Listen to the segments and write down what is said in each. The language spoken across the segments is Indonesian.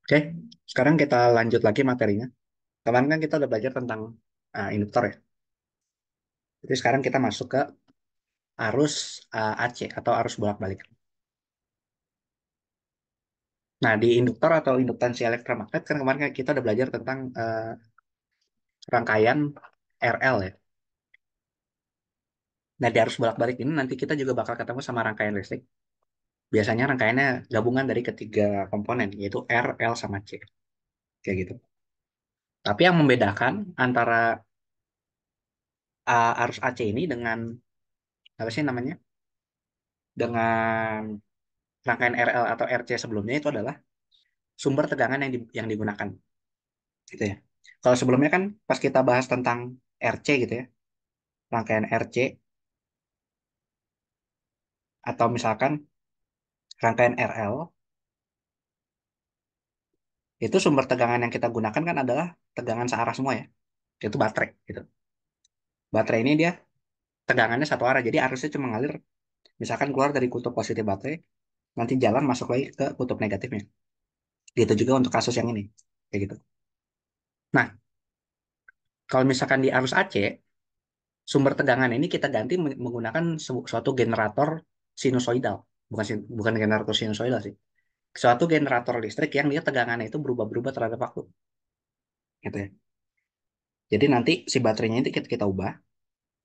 Oke, sekarang kita lanjut lagi materinya. Kemarin kan kita udah belajar tentang induktor ya. Jadi sekarang kita masuk ke arus AC atau arus bolak-balik. Nah, di induktor atau induktansi elektromagnet kan kemarin kan kita udah belajar tentang rangkaian RL ya. Nah, di arus bolak-balik ini nanti kita juga bakal ketemu sama rangkaian listrik. Biasanya rangkaiannya gabungan dari ketiga komponen, yaitu R, L, sama C. Kayak gitu. Tapi yang membedakan antara arus AC ini dengan, apa sih namanya? Dengan rangkaian RL atau RC sebelumnya itu adalah sumber tegangan yang digunakan gitu ya. Kalau sebelumnya kan pas kita bahas tentang RC gitu ya, rangkaian RC atau misalkan rangkaian RL, itu sumber tegangan yang kita gunakan kan adalah tegangan searah semua ya, itu baterai gitu. Baterai ini dia tegangannya satu arah, jadi arusnya cuma ngalir misalkan keluar dari kutub positif baterai, nanti jalan masuk lagi ke kutub negatifnya. Gitu juga untuk kasus yang ini, kayak gitu. Nah, kalau misalkan di arus AC, sumber tegangan ini kita ganti menggunakan suatu generator sinusoidal. Bukan generator sinusoidal sih. Suatu generator listrik yang dia tegangannya itu berubah-berubah terhadap waktu. Gitu ya. Jadi nanti si baterainya itu kita ubah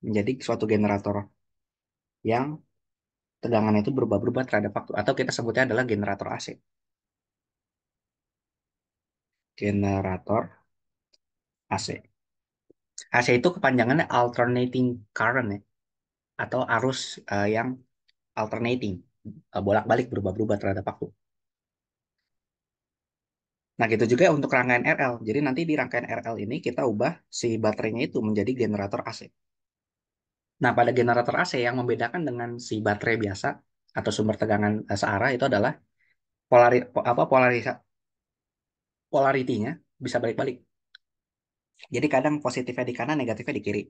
menjadi suatu generator yang tegangannya itu berubah-berubah terhadap waktu. Atau kita sebutnya adalah generator AC. Generator AC. AC itu kepanjangannya alternating current ya. Atau arus yang alternating. Bolak-balik berubah-berubah terhadap waktu. Nah, gitu juga untuk rangkaian RL. Jadi nanti di rangkaian RL ini kita ubah si baterainya itu menjadi generator AC. Nah, pada generator AC yang membedakan dengan si baterai biasa atau sumber tegangan searah itu adalah polaritinya bisa balik-balik. Jadi kadang positifnya di kanan, negatifnya di kiri,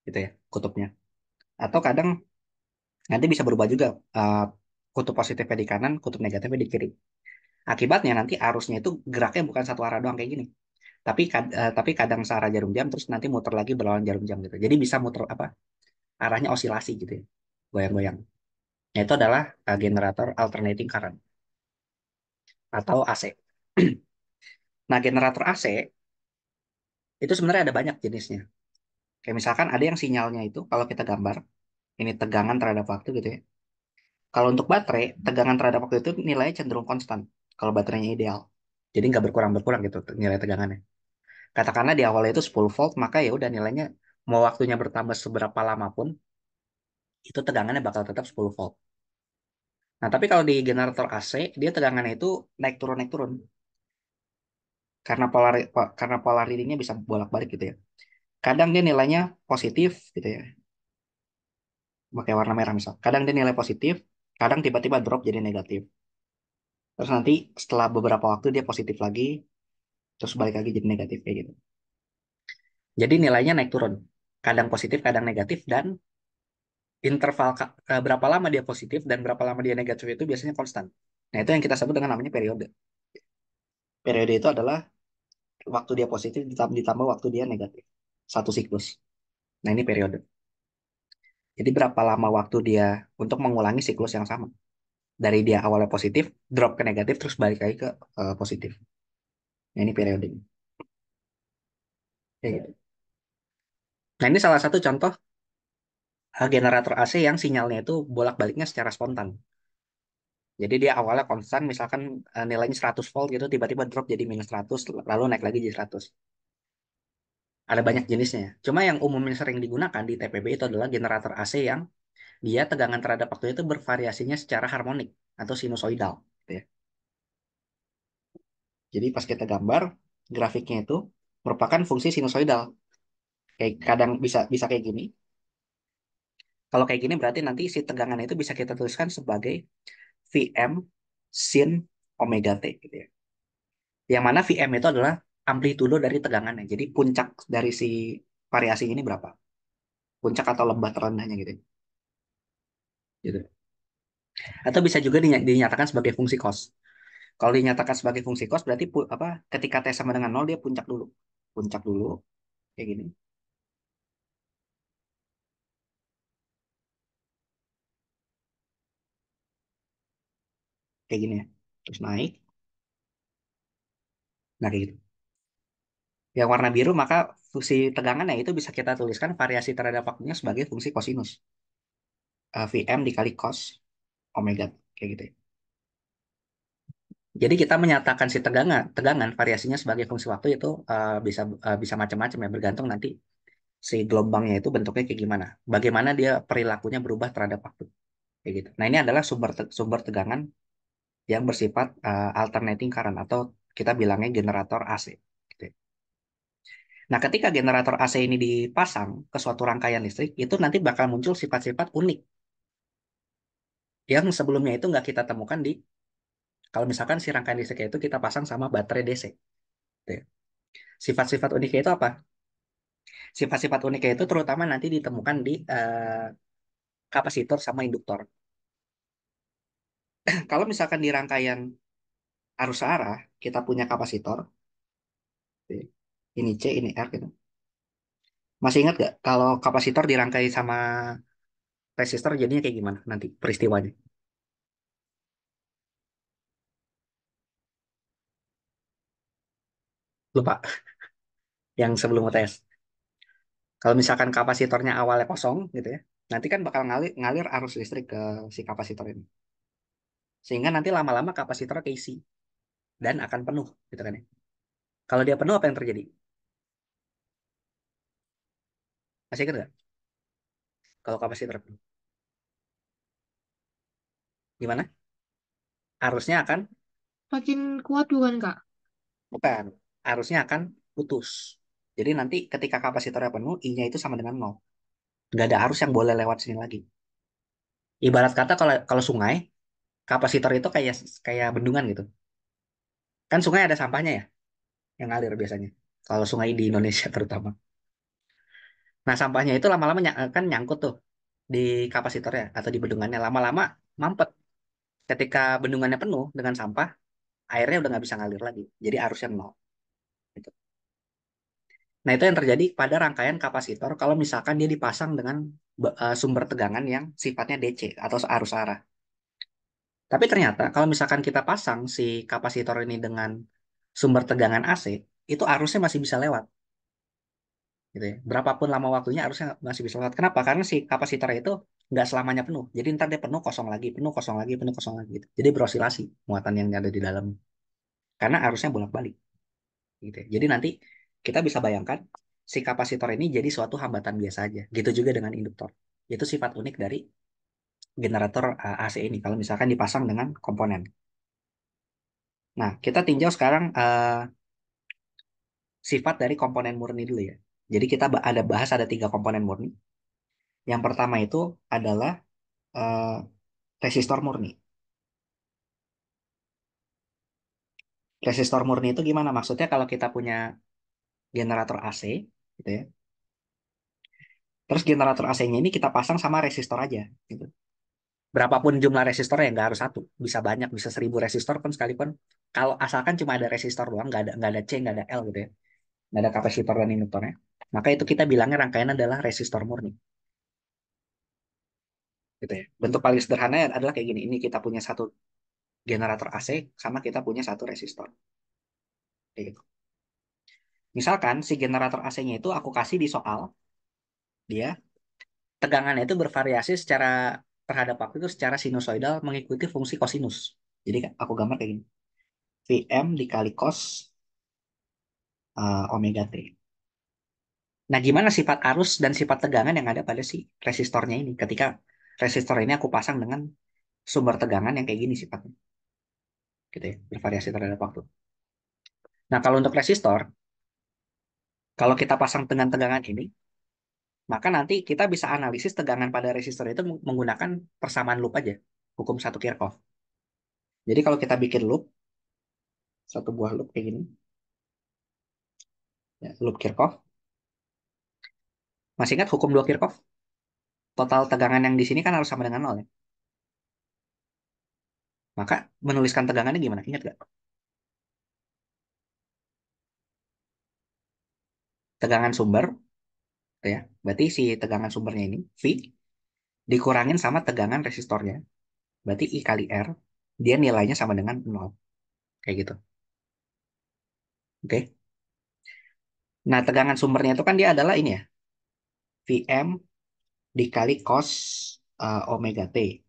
gitu ya, kutubnya. Atau kadang nanti bisa berubah juga, eh, kutub positifnya di kanan, kutub negatifnya di kiri. Akibatnya nanti arusnya itu geraknya bukan satu arah doang kayak gini. Tapi kadang searah jarum jam terus nanti muter lagi berlawan jarum jam gitu. Jadi bisa muter apa? Arahnya osilasi gitu ya. Goyang-goyang. Nah, itu adalah generator alternating current atau AC. Nah, generator AC itu sebenarnya ada banyak jenisnya. Kayak misalkan ada yang sinyalnya itu kalau kita gambar, ini tegangan terhadap waktu gitu ya. Kalau untuk baterai, tegangan terhadap waktu itu nilainya cenderung konstan. Kalau baterainya ideal. Jadi nggak berkurang-berkurang gitu nilai tegangannya. Katakanlah di awalnya itu 10 volt, maka ya udah nilainya mau waktunya bertambah seberapa lama pun, itu tegangannya bakal tetap 10 volt. Nah, tapi kalau di generator AC, dia tegangannya itu naik turun karena polaritinya bisa bolak-balik gitu ya. Kadang dia nilainya positif gitu ya, pakai warna merah misal. Kadang dia nilai positif, kadang tiba-tiba drop jadi negatif. Terus nanti setelah beberapa waktu dia positif lagi, terus balik lagi jadi negatif kayak gitu. Jadi nilainya naik turun. Kadang positif, kadang negatif, dan interval berapa lama dia positif dan berapa lama dia negatif itu biasanya konstan. Nah, itu yang kita sebut dengan namanya periode. Periode itu adalah waktu dia positif ditambah waktu dia negatif. Satu siklus. Nah, ini periode. Jadi berapa lama waktu dia untuk mengulangi siklus yang sama. Dari dia awalnya positif, drop ke negatif, terus balik lagi ke positif. Nah, ini periodenya. Kayak gitu. Nah, ini salah satu contoh generator AC yang sinyalnya itu bolak-baliknya secara spontan. Jadi dia awalnya konstan, misalkan nilainya 100 volt gitu, tiba-tiba drop jadi minus 100, lalu naik lagi jadi 100. Ada banyak jenisnya. Cuma yang umumnya sering digunakan di TPB itu adalah generator AC yang dia tegangan terhadap waktu itu bervariasinya secara harmonik atau sinusoidal. Gitu ya. Jadi pas kita gambar, grafiknya itu merupakan fungsi sinusoidal. Kayak kadang bisa bisa kayak gini. Kalau kayak gini berarti nanti si tegangan itu bisa kita tuliskan sebagai Vm sin omega T gitu ya. Yang mana Vm itu adalah amplitudo dari tegangannya. Jadi puncak dari si variasi ini berapa? Puncak atau lembah terendahnya gitu. Gitu. Atau bisa juga dinyatakan sebagai fungsi cos. Kalau dinyatakan sebagai fungsi kos berarti apa? Ketika T sama dengan nol dia puncak dulu. Puncak dulu kayak gini. Kayak gini ya. Terus naik. Nah kayak gitu. Yang warna biru maka fungsi tegangannya itu bisa kita tuliskan variasi terhadap waktunya sebagai fungsi kosinus. Vm dikali cos omega kayak gitu ya. Jadi kita menyatakan si tegangan variasinya sebagai fungsi waktu itu bisa macam-macam ya bergantung nanti si gelombangnya itu bentuknya kayak gimana. Bagaimana dia perilakunya berubah terhadap waktu kayak gitu. Nah, ini adalah sumber tegangan yang bersifat alternating current atau kita bilangnya generator AC gitu ya. Nah, ketika generator AC ini dipasang ke suatu rangkaian listrik, itu nanti bakal muncul sifat-sifat unik yang sebelumnya itu nggak kita temukan di kalau misalkan si rangkaian listrik itu kita pasang sama baterai DC. Gitu ya. Sifat-sifat uniknya itu apa? Sifat-sifat uniknya itu terutama nanti ditemukan di kapasitor sama induktor. Kalau misalkan di rangkaian arus searah, kita punya kapasitor, ini C, ini R gitu. Masih ingat gak kalau kapasitor dirangkai sama resistor jadinya kayak gimana nanti peristiwanya? Lupa yang sebelum UTS. Kalau misalkan kapasitornya awalnya kosong gitu ya, nanti kan bakal ngalir arus listrik ke si kapasitor ini. Sehingga nanti lama-lama kapasitor keisi dan akan penuh gitu kan ya. Kalau dia penuh apa yang terjadi? Masih ingat gak? Kalau kapasitor penuh. Gimana? Arusnya akan Makin kuat bukan Kak? bukan. Arusnya akan putus. Jadi nanti ketika kapasitornya penuh, I-nya itu sama dengan nol. Nggak ada arus yang boleh lewat sini lagi. Ibarat kata kalau kalau sungai, kapasitor itu kayak kayak bendungan gitu. Kan sungai ada sampahnya ya, yang ngalir biasanya. Kalau sungai di Indonesia terutama. Nah, sampahnya itu lama-lama kan nyangkut tuh di kapasitornya atau di bendungannya. Lama-lama mampet. Ketika bendungannya penuh dengan sampah, airnya udah nggak bisa ngalir lagi. Jadi arusnya nol. Gitu. Nah, itu yang terjadi pada rangkaian kapasitor kalau misalkan dia dipasang dengan sumber tegangan yang sifatnya DC atau arus arah. Tapi ternyata kalau misalkan kita pasang si kapasitor ini dengan sumber tegangan AC, itu arusnya masih bisa lewat. Gitu ya. Berapapun lama waktunya arusnya masih bisa lewat. Kenapa? Karena si kapasitor itu nggak selamanya penuh. Jadi ntar dia penuh kosong lagi, penuh kosong lagi, penuh kosong lagi gitu. Jadi berosilasi muatan yang ada di dalam. Karena arusnya bolak-balik. Gitu ya. Jadi nanti kita bisa bayangkan si kapasitor ini jadi suatu hambatan biasa aja. Gitu juga dengan induktor. Itu sifat unik dari generator AC ini. Kalau misalkan dipasang dengan komponen. Nah, kita tinjau sekarang sifat dari komponen murni dulu ya. Jadi kita ada bahas ada tiga komponen murni. Yang pertama itu adalah eh, resistor murni. Resistor murni itu gimana? Maksudnya kalau kita punya generator AC, gitu ya. Terus generator AC-nya ini kita pasang sama resistor aja, gitu. Berapapun jumlah resistornya nggak harus satu, bisa banyak, bisa 1.000 resistor pun sekalipun. Kalau asalkan cuma ada resistor doang, nggak ada C, nggak ada L gitu ya, nggak ada kapasitor dan induktornya. Maka itu kita bilangnya rangkaian adalah resistor murni, gitu ya. Bentuk paling sederhana adalah kayak gini. Ini kita punya satu generator AC sama kita punya satu resistor. Kayak gitu. Misalkan si generator AC-nya itu aku kasih di soal, dia tegangannya itu bervariasi secara terhadap waktu itu secara sinusoidal mengikuti fungsi kosinus. Jadi aku gambar kayak gini. Vm dikali cos omega T. Nah, gimana sifat arus dan sifat tegangan yang ada pada si resistornya ini ketika resistor ini aku pasang dengan sumber tegangan yang kayak gini sifatnya. Gitu ya, bervariasi terhadap waktu. Nah, kalau untuk resistor, kalau kita pasang dengan tegangan ini, maka nanti kita bisa analisis tegangan pada resistor itu menggunakan persamaan loop aja, hukum satu Kirchhoff. Jadi kalau kita bikin loop, satu buah loop kayak gini, ya, loop Kirchhoff. Masih ingat hukum dua Kirchhoff? Total tegangan yang di sini kan harus sama dengan nol ya. Maka menuliskan tegangannya gimana? Ingat gak? Tegangan sumber, ya. Berarti si tegangan sumbernya ini, V, dikurangin sama tegangan resistornya. Berarti I kali R, dia nilainya sama dengan nol. Kayak gitu. Oke. Nah, tegangan sumbernya itu kan dia adalah ini ya, Vm dikali cos omega T.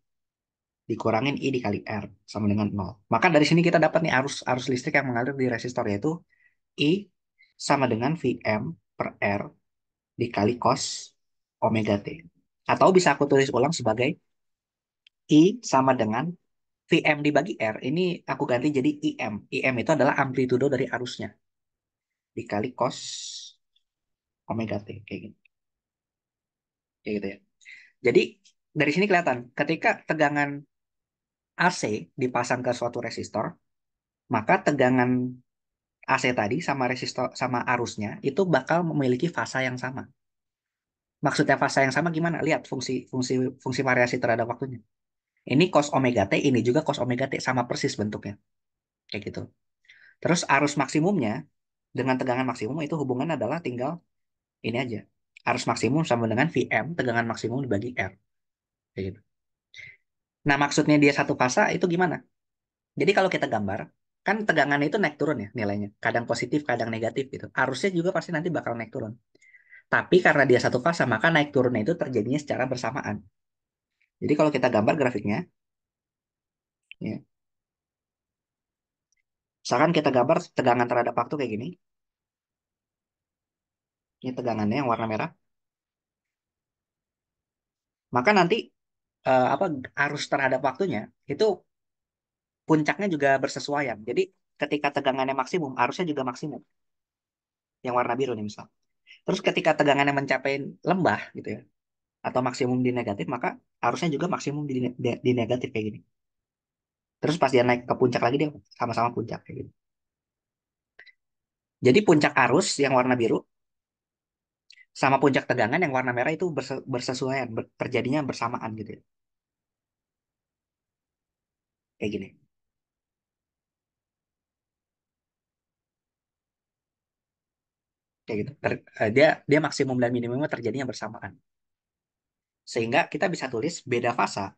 Dikurangin I dikali R sama dengan nol. Maka dari sini kita dapat nih arus arus listrik yang mengalir di resistor yaitu I sama dengan Vm per R dikali cos omega T. Atau bisa aku tulis ulang sebagai I sama dengan Vm dibagi R. Ini aku ganti jadi Im. Im itu adalah amplitudo dari arusnya dikali cos omega T. Kayak gitu ya. Jadi dari sini kelihatan ketika tegangan AC dipasang ke suatu resistor, maka tegangan AC tadi sama resistor sama arusnya itu bakal memiliki fasa yang sama. Maksudnya fasa yang sama gimana? Lihat fungsi fungsi fungsi variasi terhadap waktunya. Ini cos omega T, ini juga cos omega T sama persis bentuknya. Kayak gitu. Terus arus maksimumnya dengan tegangan maksimum itu hubungan adalah tinggal ini aja. Arus maksimum sama dengan Vm, tegangan maksimum dibagi R. Kayak gitu. Nah, maksudnya dia satu fasa itu gimana? Jadi kalau kita gambar, kan tegangannya itu naik turun ya nilainya. Kadang positif, kadang negatif gitu. Arusnya juga pasti nanti bakal naik turun. Tapi karena dia satu fasa, maka naik turunnya itu terjadinya secara bersamaan. Jadi kalau kita gambar grafiknya, ya, misalkan kita gambar tegangan terhadap waktu kayak gini, ini tegangannya yang warna merah, maka nanti apa arus terhadap waktunya itu puncaknya juga bersesuaian. Jadi ketika tegangannya maksimum, arusnya juga maksimum. Yang warna biru nih misal. Terus ketika tegangannya mencapai lembah gitu ya, atau maksimum di negatif, maka arusnya juga maksimum di negatif kayak gini. Terus pas dia naik ke puncak lagi dia sama-sama puncak kayak gitu. Jadi puncak arus yang warna biru sama puncak tegangan yang warna merah itu bersesuaian, terjadinya bersamaan gitu ya. Kayak gini. Kayak gitu. Dia dia maksimum dan minimumnya terjadinya bersamaan. Sehingga kita bisa tulis beda fasa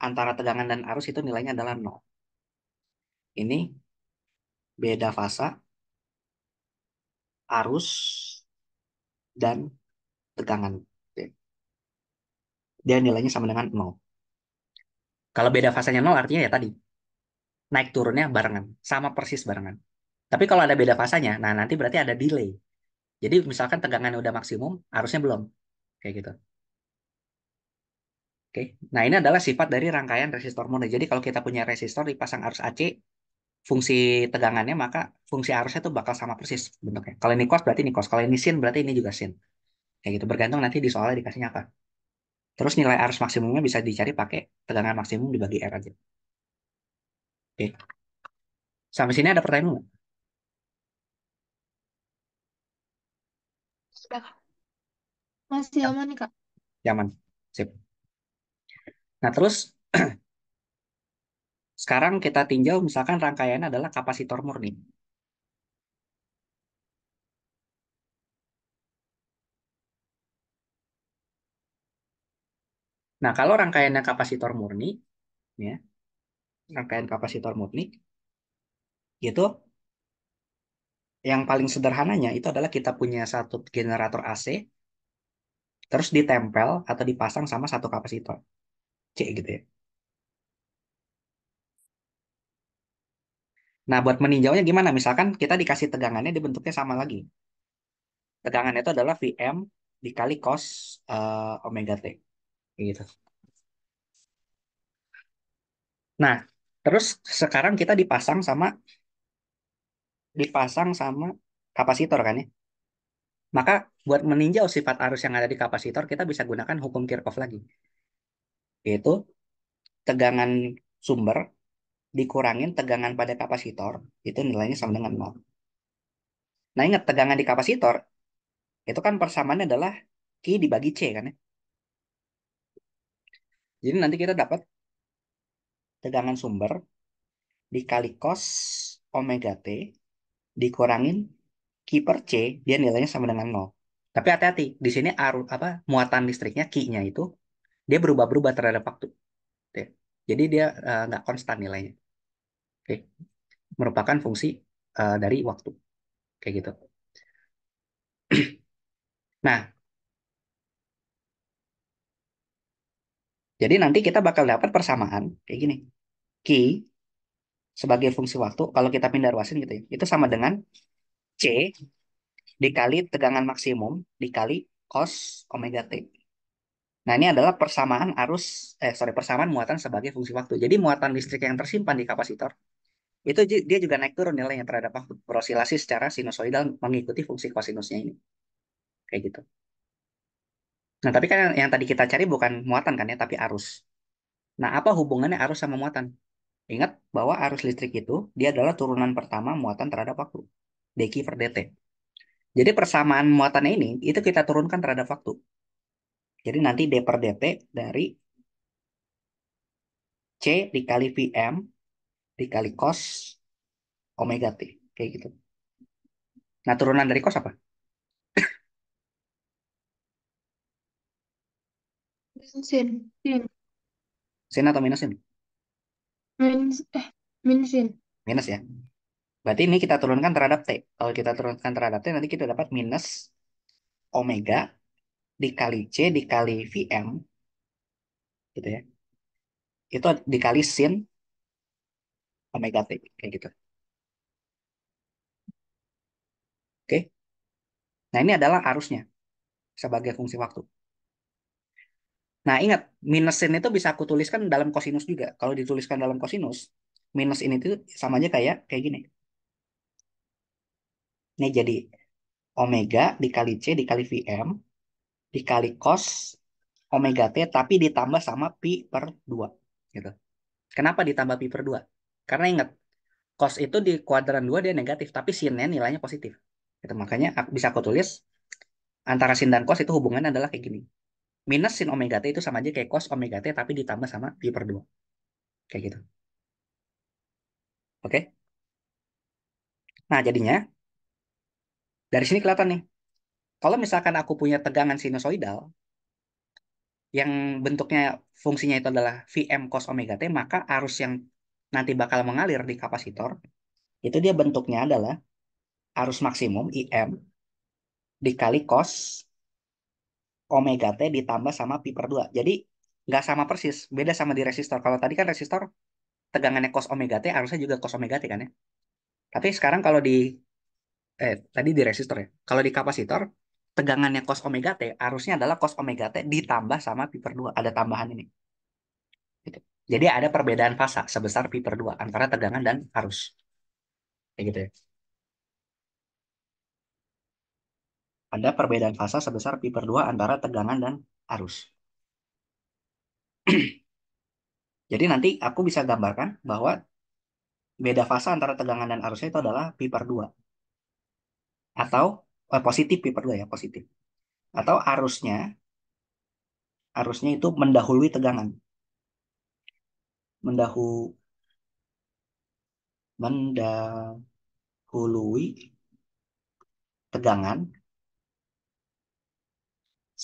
antara tegangan dan arus itu nilainya adalah nol. Ini beda fasa arus dan tegangan. Dia nilainya sama dengan nol. Kalau beda fasanya nol artinya ya tadi naik turunnya barengan, sama persis barengan. Tapi kalau ada beda fasanya, nah nanti berarti ada delay. Jadi misalkan tegangannya udah maksimum, arusnya belum. Kayak gitu. Oke. Nah, ini adalah sifat dari rangkaian resistor murni. Jadi kalau kita punya resistor dipasang arus AC, fungsi tegangannya maka fungsi arusnya itu bakal sama persis bentuknya. Kalau ini cos berarti ini cos. Kalau ini sin berarti ini juga sin. Kayak gitu. Bergantung nanti di soalnya dikasihnya apa. Terus nilai arus maksimumnya bisa dicari pakai tegangan maksimum dibagi R aja. Oke. Sampai sini ada pertanyaan nggak? Sudah, Kak. Masih Ya. aman nih, Kak. Nyaman. Sip. Nah, terus sekarang kita tinjau misalkan rangkaiannya adalah kapasitor murni. Nah, kalau rangkaiannya kapasitor murni, ya, rangkaian kapasitor murni, itu yang paling sederhananya itu adalah kita punya satu generator AC, terus ditempel atau dipasang sama satu kapasitor, C gitu ya. Nah, buat meninjaunya gimana? Misalkan kita dikasih tegangannya dibentuknya sama lagi. Tegangannya itu adalah Vm dikali cos omega T. Kayak gitu. Nah, terus sekarang kita dipasang sama kapasitor kan ya. Maka buat meninjau sifat arus yang ada di kapasitor, kita bisa gunakan hukum Kirchhoff lagi. Yaitu tegangan sumber dikurangin tegangan pada kapasitor, itu nilainya sama dengan nol. Nah, ingat tegangan di kapasitor, itu kan persamaannya adalah Q dibagi C kan ya. Jadi nanti kita dapat tegangan sumber dikali cos omega T dikurangin Q per C, dia nilainya sama dengan nol. Tapi hati-hati, di sini muatan listriknya Q-nya itu dia berubah-berubah terhadap waktu. Oke. Jadi dia nggak konstan nilainya. Oke. Merupakan fungsi dari waktu. Kayak gitu. Nah, jadi nanti kita bakal dapat persamaan kayak gini. Q sebagai fungsi waktu, kalau kita pindah ruasin gitu ya, itu sama dengan C dikali tegangan maksimum dikali cos omega T. Nah, ini adalah persamaan muatan sebagai fungsi waktu. Jadi muatan listrik yang tersimpan di kapasitor itu dia juga naik turun nilainya terhadap waktu, berosilasi secara sinusoidal mengikuti fungsi kosinusnya ini. Kayak gitu. Nah, tapi kan yang tadi kita cari bukan muatan kan ya, tapi arus. Nah, apa hubungannya arus sama muatan? Ingat bahwa arus listrik itu dia adalah turunan pertama muatan terhadap waktu. dq per dt. Jadi persamaan muatannya ini itu kita turunkan terhadap waktu. Jadi nanti d per dt dari C dikali Vm dikali cos omega T. Kayak gitu. Nah, turunan dari cos apa? Sin. Sin. Sin atau minusin? Min. Min sin. Minus ya. Berarti ini kita turunkan terhadap T. Kalau kita turunkan terhadap T, nanti kita dapat minus omega dikali C dikali Vm, gitu ya. Itu dikali sin omega T. Kayak gitu. Oke. Nah, ini adalah arusnya sebagai fungsi waktu. Nah, ingat, minus sin itu bisa aku tuliskan dalam kosinus juga. Kalau dituliskan dalam kosinus, minus ini tuh sama aja kayak gini. Ini jadi omega dikali C dikali Vm dikali cos omega T tapi ditambah sama pi per 2. Gitu. Kenapa ditambah pi per 2? Karena ingat, cos itu di kuadran 2 dia negatif, tapi sinnya nilainya positif. Gitu. Makanya bisa aku tulis antara sin dan cos itu hubungannya adalah kayak gini. Minus sin omega T itu sama aja kayak cos omega T tapi ditambah sama pi per 2. Kayak gitu. Oke? Nah, jadinya dari sini kelihatan nih. Kalau misalkan aku punya tegangan sinusoidal yang bentuknya fungsinya itu adalah Vm cos omega T, maka arus yang nanti bakal mengalir di kapasitor itu dia bentuknya adalah arus maksimum Im dikali cos omega T ditambah sama pi per 2. Jadi nggak sama persis, beda sama di resistor. Kalau tadi kan resistor tegangannya cos omega T harusnya juga cos omega T kan ya. Tapi sekarang kalau tadi di resistor ya. Kalau di kapasitor tegangannya cos omega T harusnya adalah cos omega T ditambah sama pi per 2. Ada tambahan ini. Gitu. Jadi ada perbedaan fasa sebesar pi per 2 antara tegangan dan arus. Kayak gitu ya. Ada perbedaan fasa sebesar pi per 2 antara tegangan dan arus. Jadi nanti aku bisa gambarkan bahwa beda fasa antara tegangan dan arusnya itu adalah pi per 2. Atau positif pi per 2 ya, positif. Atau arusnya itu mendahului tegangan. Mendahu, mendahului tegangan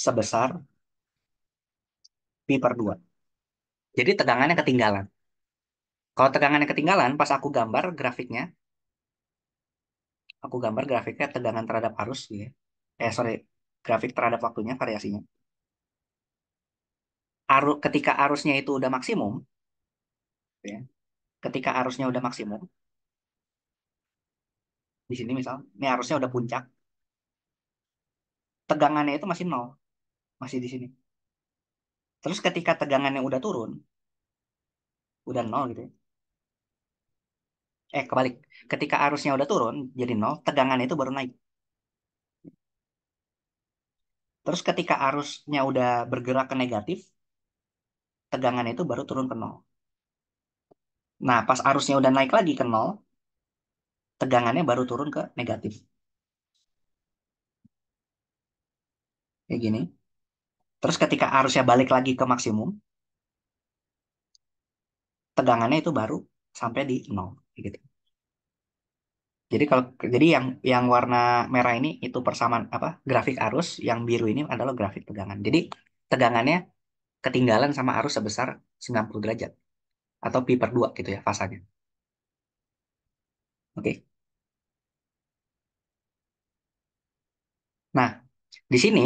sebesar pi per 2. Jadi tegangannya ketinggalan. Kalau tegangannya ketinggalan, pas aku gambar grafiknya tegangan terhadap arus gitu ya. Sorry, grafik terhadap waktunya, variasinya. Ketika arusnya itu udah maksimum, ya, ketika arusnya udah maksimum, di sini misal, ini arusnya udah puncak, tegangannya itu masih nol, masih di sini. Terus ketika tegangannya udah turun, udah nol gitu ya. Kebalik. Ketika arusnya udah turun, jadi nol, tegangannya itu baru naik. Terus ketika arusnya udah bergerak ke negatif, tegangannya itu baru turun ke nol. Nah, pas arusnya udah naik lagi ke nol, tegangannya baru turun ke negatif. Kayak gini. Terus ketika arusnya balik lagi ke maksimum, tegangannya itu baru sampai di nol gitu. Jadi kalau yang warna merah ini itu persamaan apa grafik arus, yang biru ini adalah grafik tegangan. Jadi tegangannya ketinggalan sama arus sebesar 90 derajat atau pi per 2 gitu ya fasanya. Oke. Nah, di sini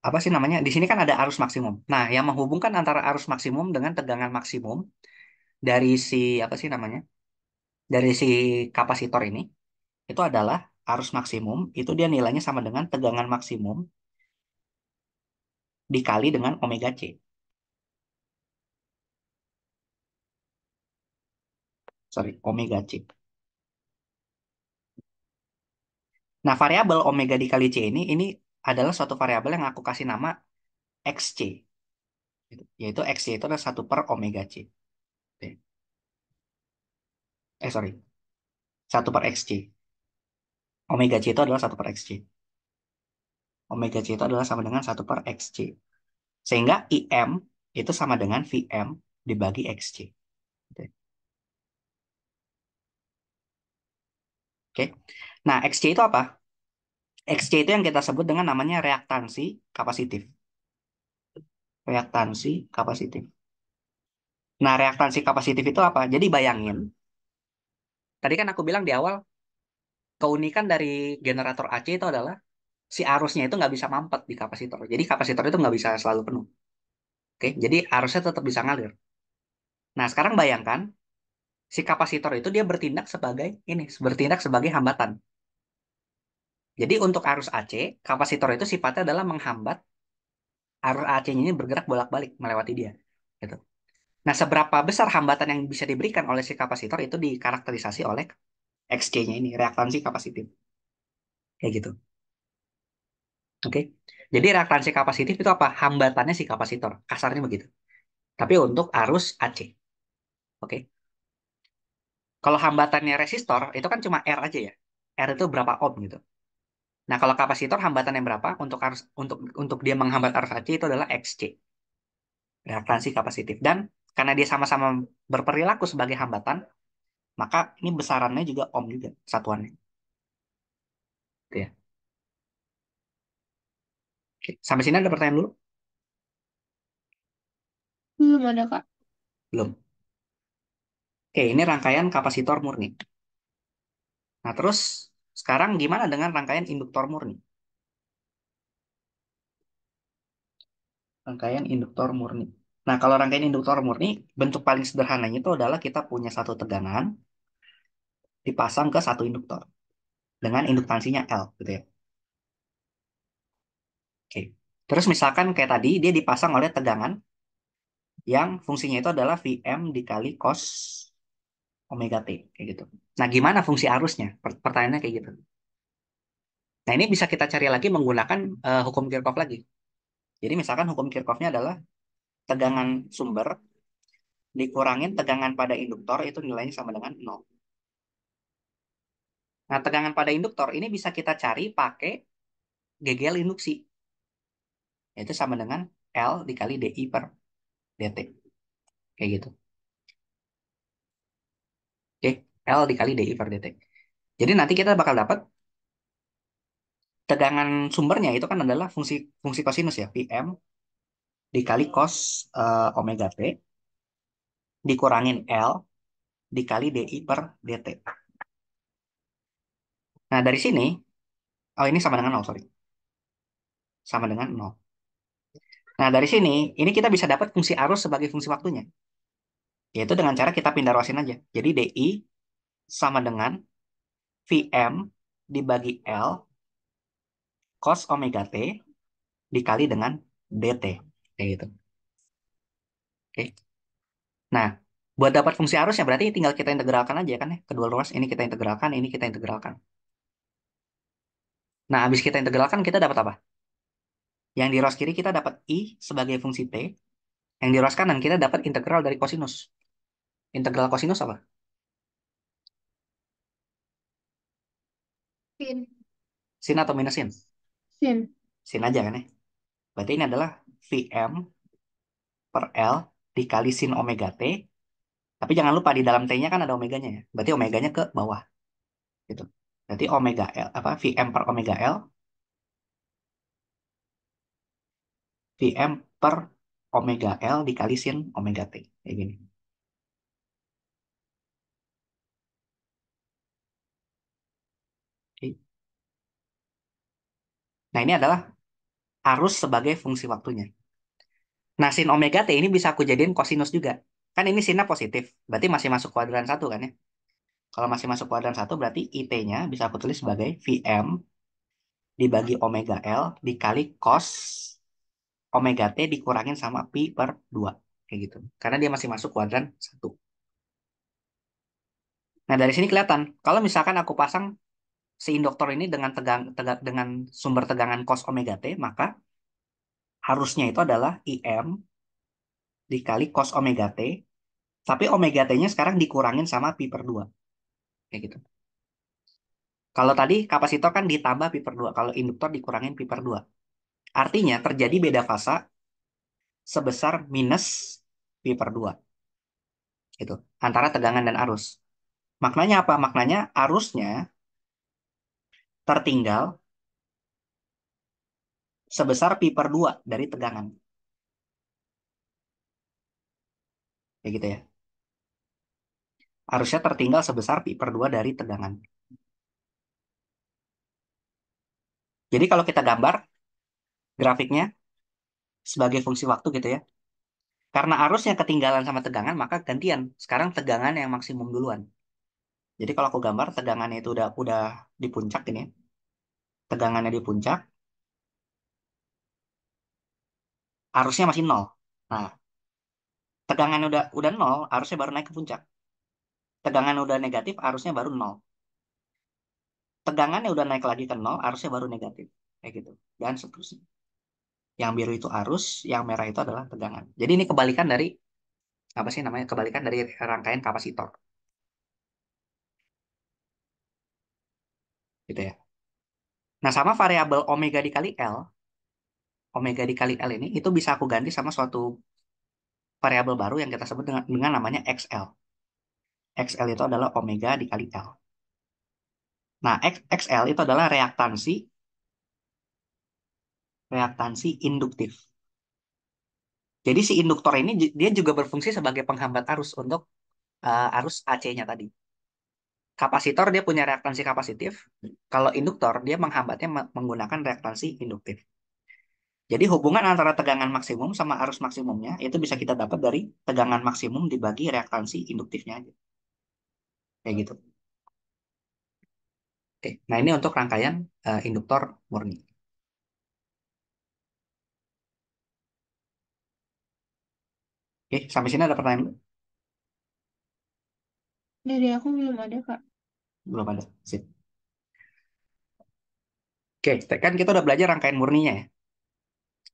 apa sih namanya? Di sini kan ada arus maksimum. Nah, yang menghubungkan antara arus maksimum dengan tegangan maksimum dari si apa sih namanya? Dari si kapasitor ini itu adalah arus maksimum itu dia nilainya sama dengan tegangan maksimum dikali dengan omega C. Sorry, omega C. Nah, variabel omega dikali C ini adalah suatu variabel yang aku kasih nama XC. Yaitu XC itu adalah 1/omega C. Sorry, 1/XC. Omega C itu adalah 1/XC. Omega C itu adalah sama dengan 1/XC. Sehingga IM itu sama dengan VM dibagi XC. Oke. Nah, XC itu apa? XC itu yang kita sebut dengan namanya reaktansi kapasitif. Reaktansi kapasitif. Nah, reaktansi kapasitif itu apa? Jadi bayangin, tadi kan aku bilang di awal, keunikan dari generator AC itu adalah si arusnya itu nggak bisa mampet di kapasitor. Jadi kapasitor itu nggak bisa selalu penuh. Oke, jadi arusnya tetap bisa ngalir. Nah, sekarang bayangkan, si kapasitor itu dia bertindak sebagai hambatan. Jadi untuk arus AC, kapasitor itu sifatnya adalah menghambat arus AC-nya ini bergerak bolak-balik melewati dia. Gitu. Nah, seberapa besar hambatan yang bisa diberikan oleh si kapasitor itu dikarakterisasi oleh XC-nya ini, reaktansi kapasitif. Kayak gitu. Oke. Jadi reaktansi kapasitif itu apa? Hambatannya si kapasitor. Kasarnya begitu. Tapi untuk arus AC. Oke. Kalau hambatannya resistor, itu kan cuma R aja ya. R itu berapa ohm gitu. Nah, kalau kapasitor hambatannya berapa untuk dia menghambat arus AC itu adalah XC, reaktansi kapasitif. Dan karena dia sama-sama berperilaku sebagai hambatan, maka ini besarannya juga ohm juga satuannya. Gitu ya. Oke. Sampai sini ada pertanyaan dulu? Belum ada, Kak. Belum. Oke, ini rangkaian kapasitor murni. Nah, terus sekarang gimana dengan rangkaian induktor murni? Rangkaian induktor murni. Nah, kalau rangkaian induktor murni, bentuk paling sederhananya itu adalah kita punya satu tegangan dipasang ke satu induktor dengan induktansinya L, gitu ya. Oke. Terus misalkan kayak tadi, dia dipasang oleh tegangan yang fungsinya itu adalah Vm dikali cos omega T, kayak gitu. Nah, gimana fungsi arusnya? Pertanyaannya kayak gitu. Nah, ini bisa kita cari lagi menggunakan hukum Kirchhoff lagi. Jadi misalkan hukum Kirchhoffnya adalah tegangan sumber dikurangin tegangan pada induktor itu nilainya sama dengan nol. Nah, tegangan pada induktor ini bisa kita cari pakai GGL induksi. Yaitu sama dengan L dikali DI per dt. Kayak gitu. Oke, L dikali DI per dt. Jadi nanti kita bakal dapat tegangan sumbernya itu kan adalah fungsi fungsi kosinus ya, Pm dikali cos omega T dikurangin L dikali DI per dt. Nah, dari sini, oh ini sama dengan nol, sorry. Sama dengan nol. Nah, dari sini, ini kita bisa dapat fungsi arus sebagai fungsi waktunya. Yaitu dengan cara kita pindah ruasin aja. Jadi DI sama dengan Vm dibagi L cos omega T dikali dengan dt. Kayak gitu. Oke. Nah, buat dapat fungsi arusnya berarti tinggal kita integralkan aja kan ya. Kedua ruas ini kita integralkan, ini kita integralkan. Nah, habis kita integralkan kita dapat apa? Yang di ruas kiri kita dapat I sebagai fungsi T. Yang di ruas kanan kita dapat integral dari kosinus. Integral kosinus apa? Sin. Sin atau minus sin? Sin. Sin aja kan ya. Berarti ini adalah Vm per L dikali sin omega T. Tapi jangan lupa di dalam T-nya kan ada omeganya ya. Berarti omeganya ke bawah gitu. Berarti omega L apa Vm per omega L, Vm per omega L dikali sin omega T. Kayak gini. Oke. Nah, ini adalah arus sebagai fungsi waktunya. Nah, sin omega T ini bisa aku jadiin kosinus juga. Kan ini sinnya positif, berarti masih masuk kuadran satu kan ya. Kalau masih masuk kuadran satu berarti IT-nya bisa aku tulis sebagai Vm dibagi omega L dikali cos omega T dikurangin sama pi per 2. Kayak gitu. Karena dia masih masuk kuadran satu. Nah, dari sini kelihatan. Kalau misalkan aku pasang si induktor ini dengan dengan sumber tegangan cos omega T, maka harusnya itu adalah Im dikali cos omega T, tapi omega T-nya sekarang dikurangin sama pi per 2. Kayak gitu. Kalau tadi kapasitor kan ditambah pi per 2, kalau induktor dikurangin pi per 2. Artinya terjadi beda fasa sebesar minus pi per 2 gitu, antara tegangan dan arus. Maknanya apa? Maknanya arusnya tertinggal sebesar pi per 2 dari tegangan. Kayak gitu ya. Arusnya tertinggal sebesar pi per 2 dari tegangan. Jadi kalau kita gambar grafiknya sebagai fungsi waktu gitu ya. Karena arusnya ketinggalan sama tegangan, maka gantian. Sekarang tegangan yang maksimum duluan. Jadi kalau aku gambar tegangannya itu udah di puncak ini ya. Tegangannya di puncak, arusnya masih nol. Nah, tegangan udah nol, arusnya baru naik ke puncak. Tegangan udah negatif, arusnya baru nol. Tegangannya udah naik lagi ke nol, arusnya baru negatif. Kayak gitu. Dan seterusnya. Yang biru itu arus, yang merah itu adalah tegangan. Jadi ini kebalikan dari, apa sih namanya? Kebalikan dari rangkaian kapasitor. Gitu ya. Nah, sama variabel omega dikali L, omega dikali L ini, itu bisa aku ganti sama suatu variabel baru yang kita sebut dengan namanya XL. XL itu adalah omega dikali L. Nah, XL itu adalah reaktansi induktif. Jadi si induktor ini dia juga berfungsi sebagai penghambat arus untuk arus AC-nya tadi. Kapasitor dia punya reaktansi kapasitif. Kalau induktor dia menghambatnya menggunakan reaktansi induktif. Jadi hubungan antara tegangan maksimum sama arus maksimumnya itu bisa kita dapat dari tegangan maksimum dibagi reaktansi induktifnya aja. Kayak gitu. Oke. Nah, ini untuk rangkaian induktor murni. Oke, sampai sini ada pertanyaan? Dari aku belum ada, Kak. Belum ada. Sip. Oke, kan kita udah belajar rangkaian murninya ya.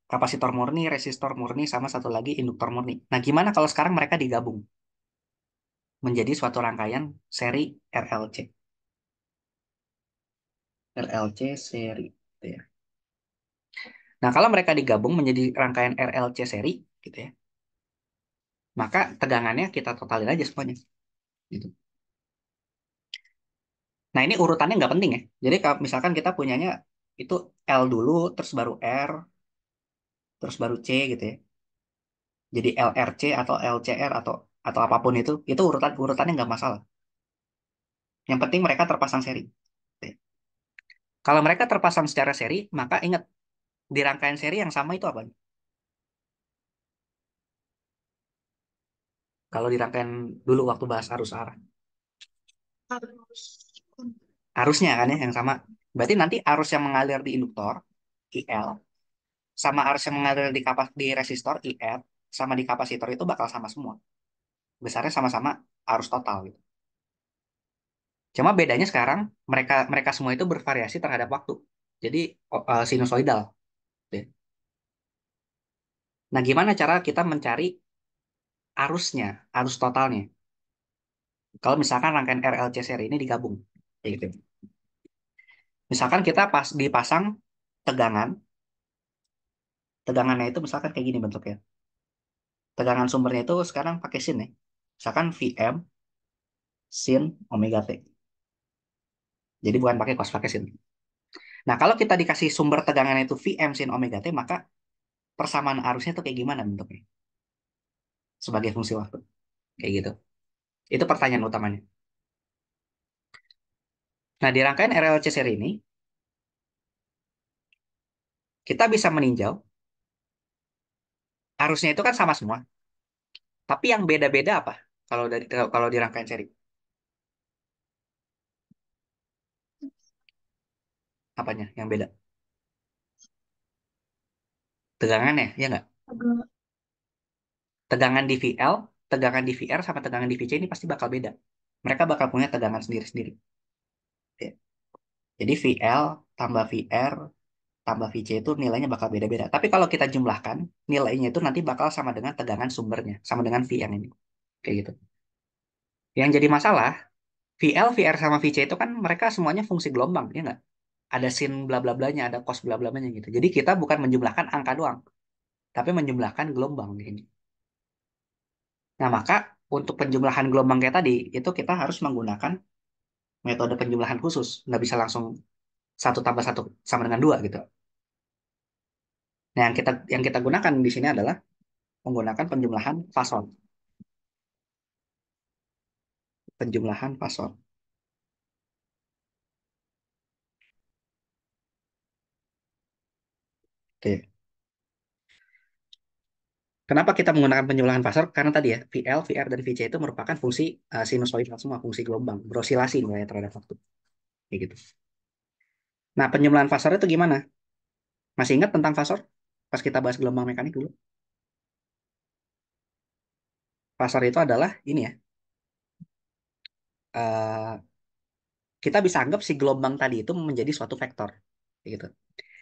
Kapasitor murni, resistor murni, sama satu lagi induktor murni. Nah, gimana kalau sekarang mereka digabung menjadi suatu rangkaian seri RLC? RLC seri. Gitu ya. Nah, kalau mereka digabung menjadi rangkaian RLC seri, gitu ya, maka tegangannya kita totalin aja semuanya. Gitu. Nah, ini urutannya nggak penting ya. Jadi kalau misalkan kita punyanya itu L dulu, terus baru R, terus baru C gitu ya. Jadi LRC atau LCR atau apapun itu urutannya nggak masalah. Yang penting mereka terpasang seri. Gitu ya. Kalau mereka terpasang secara seri, maka ingat di rangkaian seri yang sama itu apa? Kalau di rangkaian dulu waktu bahas arus arah, Harus. arusnya kan ya yang sama. Berarti nanti arus yang mengalir di induktor IL sama arus yang mengalir di resistor IR sama di kapasitor itu bakal sama semua. Besarnya sama-sama arus total gitu. Cuma bedanya sekarang mereka mereka semua itu bervariasi terhadap waktu. Jadi sinusoidal. Gitu ya. Nah, gimana cara kita mencari arusnya, arus totalnya? Kalau misalkan rangkaian RLC seri ini digabung, kayak gitu. Misalkan kita pas dipasang tegangan, tegangannya itu misalkan kayak gini bentuknya. Tegangan sumbernya itu sekarang pakai sin nih. Misalkan Vm sin omega T. Jadi bukan pakai cos, pakai sin. Nah, kalau kita dikasih sumber tegangan itu Vm sin omega T, maka persamaan arusnya itu kayak gimana bentuknya? Sebagai fungsi waktu. Kayak gitu. Itu pertanyaan utamanya. Nah, di rangkaian RLC seri ini, kita bisa meninjau arusnya itu kan sama semua. Tapi yang beda-beda apa? Kalau di rangkaian seri, apanya yang beda? Tegangannya, ya nggak? Agak Tegangan di VL, tegangan di VR sama tegangan di VC ini pasti bakal beda. Mereka bakal punya tegangan sendiri-sendiri. Ya. Jadi VL tambah VR tambah VC itu nilainya bakal beda-beda. Tapi kalau kita jumlahkan, nilainya itu nanti bakal sama dengan tegangan sumbernya, sama dengan V yang ini. Kayak gitu. Yang jadi masalah, VL, VR sama VC itu kan mereka semuanya fungsi gelombang, ya nggak? Ada sin bla bla blanya, ada cos bla bla blanya gitu. Jadi kita bukan menjumlahkan angka doang, tapi menjumlahkan gelombang di sini. Nah, maka untuk penjumlahan gelombang kayak tadi, itu kita harus menggunakan metode penjumlahan khusus. Nggak bisa langsung satu tambah satu sama dengan dua gitu. Nah, yang kita gunakan di sini adalah menggunakan penjumlahan fasor. Penjumlahan fasor. Oke. Kenapa kita menggunakan penjumlahan fasor? Karena tadi ya, VL, VR, dan VC itu merupakan fungsi sinusoidal semua, fungsi gelombang, berosilasi nilainya terhadap waktu. Kayak gitu. Nah, penjumlahan fasor itu gimana? Masih ingat tentang fasor? Pas kita bahas gelombang mekanik dulu. Fasor itu adalah ini ya, eh, kita bisa anggap si gelombang tadi itu menjadi suatu vektor. Kayak gitu.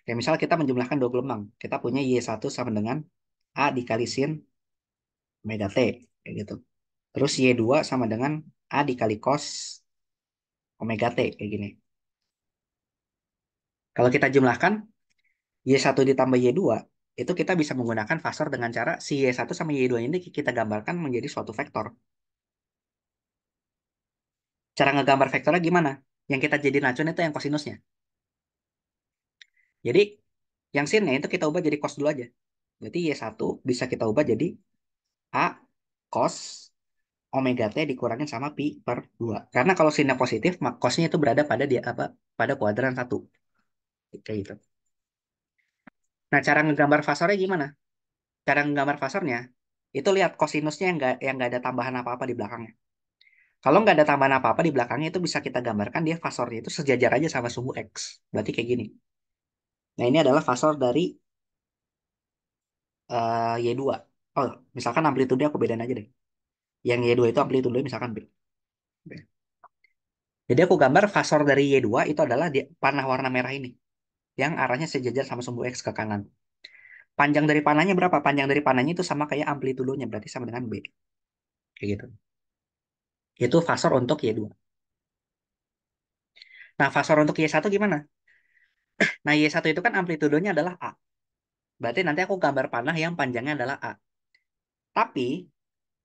Ya, misal kita menjumlahkan dua gelombang. Kita punya Y1 sama dengan A dikali sin omega T. Kayak gitu. Terus Y2 sama dengan A dikali cos omega T. Kayak gini. Kalau kita jumlahkan, Y1 ditambah Y2, itu kita bisa menggunakan fasor dengan cara si Y1 sama Y2 ini kita gambarkan menjadi suatu vektor. Cara ngegambar vektornya gimana? Yang kita jadiin acuan itu yang kosinusnya. Jadi, yang sinnya itu kita ubah jadi cos dulu aja. Berarti Y1 bisa kita ubah jadi A cos omega T dikurangin sama pi per 2. Karena kalau sinnya positif, maka cosnya itu berada pada dia apa? Pada kuadran satu. Kayak gitu. Nah, cara ngegambar fasornya gimana? Cara ngegambar fasornya, itu lihat kosinusnya yang nggak ada tambahan apa-apa di belakangnya. Kalau nggak ada tambahan apa-apa di belakangnya itu bisa kita gambarkan dia fasornya itu sejajar aja sama sumbu X. Berarti kayak gini. Nah, ini adalah fasor dari Y2. Oh, misalkan amplitude aku bedain aja deh. Yang Y2 itu amplitude misalkan B. B. Jadi aku gambar fasor dari Y2 itu adalah di panah warna merah ini. Yang arahnya sejajar sama sumbu X ke kanan. Panjang dari panahnya berapa? Panjang dari panahnya itu sama kayak amplitudenya. Berarti sama dengan B. Kayak gitu. Itu fasor untuk Y2. Nah, fasor untuk Y1 gimana? Nah, Y1 itu kan amplitudenya adalah A. Berarti nanti aku gambar panah yang panjangnya adalah A. Tapi,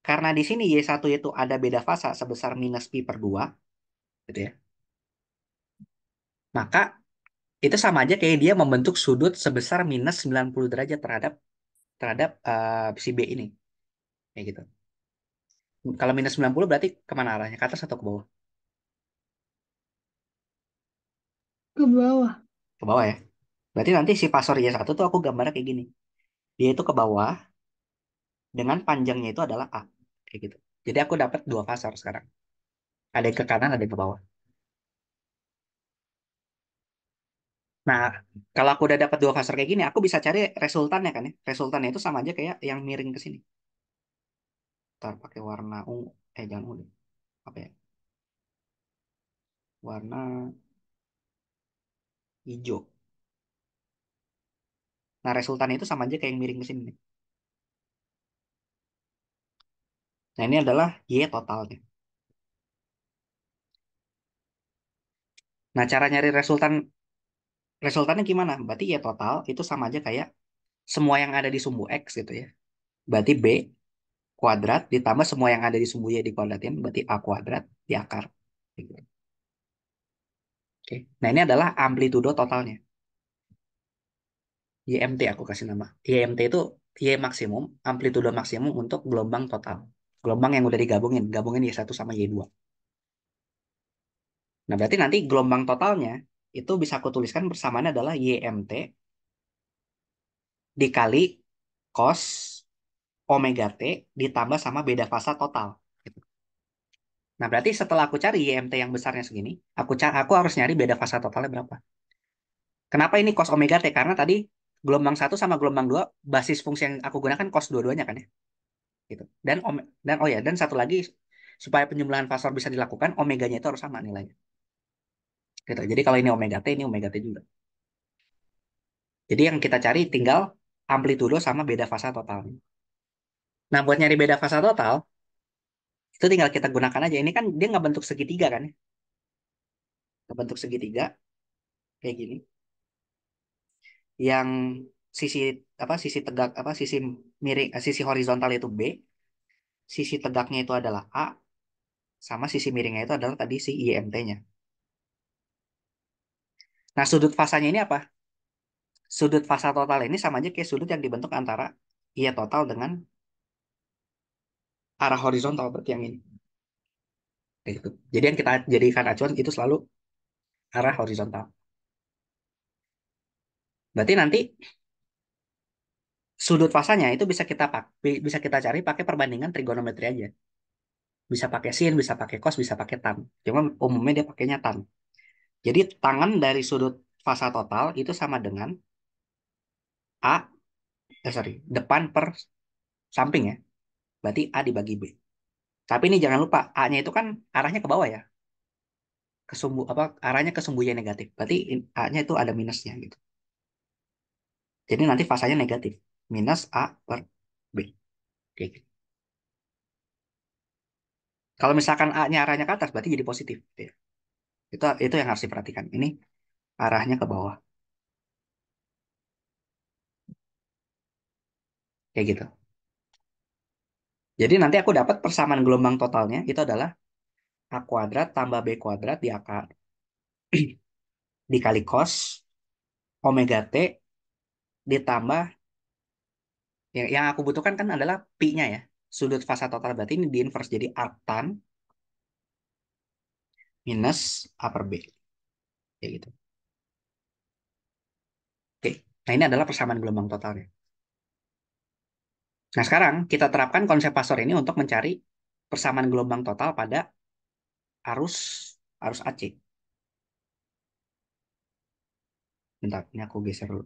karena di sini Y1 itu ada beda fasa sebesar minus pi per 2, gitu ya. Maka, itu sama aja kayak dia membentuk sudut sebesar minus 90 derajat terhadap terhadap si B ini. Kayak gitu. Kalau minus 90 berarti kemana arahnya? Ke atas atau ke bawah? ke bawah. Ke bawah ya. Berarti nanti si fasor Y1 tuh aku gambarnya kayak gini. Dia itu ke bawah dengan panjangnya itu adalah A. Kayak gitu. Jadi aku dapat dua fasor sekarang. Ada yang ke kanan, ada yang ke bawah. Nah, kalau aku udah dapat dua fasor kayak gini, aku bisa cari resultannya kan ya. Resultannya itu sama aja kayak yang miring ke sini. Ntar pakai warna ungu. Jangan ungu deh. Apa ya? Warna hijau. Nah, resultannya itu sama aja kayak yang miring ke sini nih. Nah, ini adalah Y totalnya. Nah, cara nyari resultannya gimana? Berarti Y total itu sama aja kayak semua yang ada di sumbu X gitu ya. Berarti B. kuadrat ditambah semua yang ada di sumbu Y dikuadratin, berarti A kuadrat di akar. Gitu. Oke. Nah, ini adalah amplitudo totalnya. YMT aku kasih nama. YMT itu Y maksimum, amplitudo maksimum untuk gelombang total. Gelombang yang udah digabungin, gabungin Y1 sama Y2. Nah, berarti nanti gelombang totalnya itu bisa aku tuliskan bersamaan adalah YMT dikali cos omega T ditambah sama beda fasa total. Gitu. Nah, berarti setelah aku cari YMT yang besarnya segini, aku harus nyari beda fasa totalnya berapa. Kenapa ini cos omega T? Karena tadi gelombang satu sama gelombang 2 basis fungsi yang aku gunakan cos dua-duanya kan ya. Gitu. Dan oh ya, dan satu lagi supaya penjumlahan fasor bisa dilakukan, omeganya itu harus sama nilainya. Gitu. Jadi kalau ini omega T juga. Jadi yang kita cari tinggal amplitudo sama beda fasa totalnya. Nah, buat nyari beda fasa total, itu tinggal kita gunakan aja. Ini kan dia nggak bentuk segitiga kan ya. Nggak bentuk segitiga kayak gini. Yang sisi sisi tegak sisi miring sisi horizontal itu B, sisi tegaknya itu adalah A, sama sisi miringnya itu adalah tadi si IMT-nya. Nah, sudut fasanya ini apa? Sudut fasa total ini sama aja kayak sudut yang dibentuk antara I total dengan arah horizontal berarti yang ini. Kayak gitu. Jadi yang kita jadikan acuan itu selalu arah horizontal. Berarti nanti sudut fasanya itu bisa kita cari pakai perbandingan trigonometri aja. Bisa pakai sin, bisa pakai cos, bisa pakai tan. Cuma umumnya dia pakainya tan. Jadi tangan dari sudut fasa total itu sama dengan A, sorry, depan per samping ya. Berarti A dibagi B. Tapi ini jangan lupa, A-nya itu kan arahnya ke bawah ya. Arahnya ke sumbu Y negatif. Berarti A-nya itu ada minusnya gitu. Jadi nanti fasanya negatif. Minus A per B. Kayak gitu. Kalau misalkan A-nya arahnya ke atas, berarti jadi positif. Gitu ya. Itu yang harus diperhatikan. Ini arahnya ke bawah. Kayak gitu. Jadi nanti aku dapat persamaan gelombang totalnya itu adalah A kuadrat tambah B kuadrat di akar dikali cos omega T ditambah yang aku butuhkan kan adalah pi-nya ya. Sudut fasa total berarti ini di inverse jadi arctan minus A per B. Kayak gitu. Oke. Nah, ini adalah persamaan gelombang totalnya. Nah, sekarang kita terapkan konsep Pastor ini untuk mencari persamaan gelombang total pada arus arus AC. Bentar, ini aku geser dulu.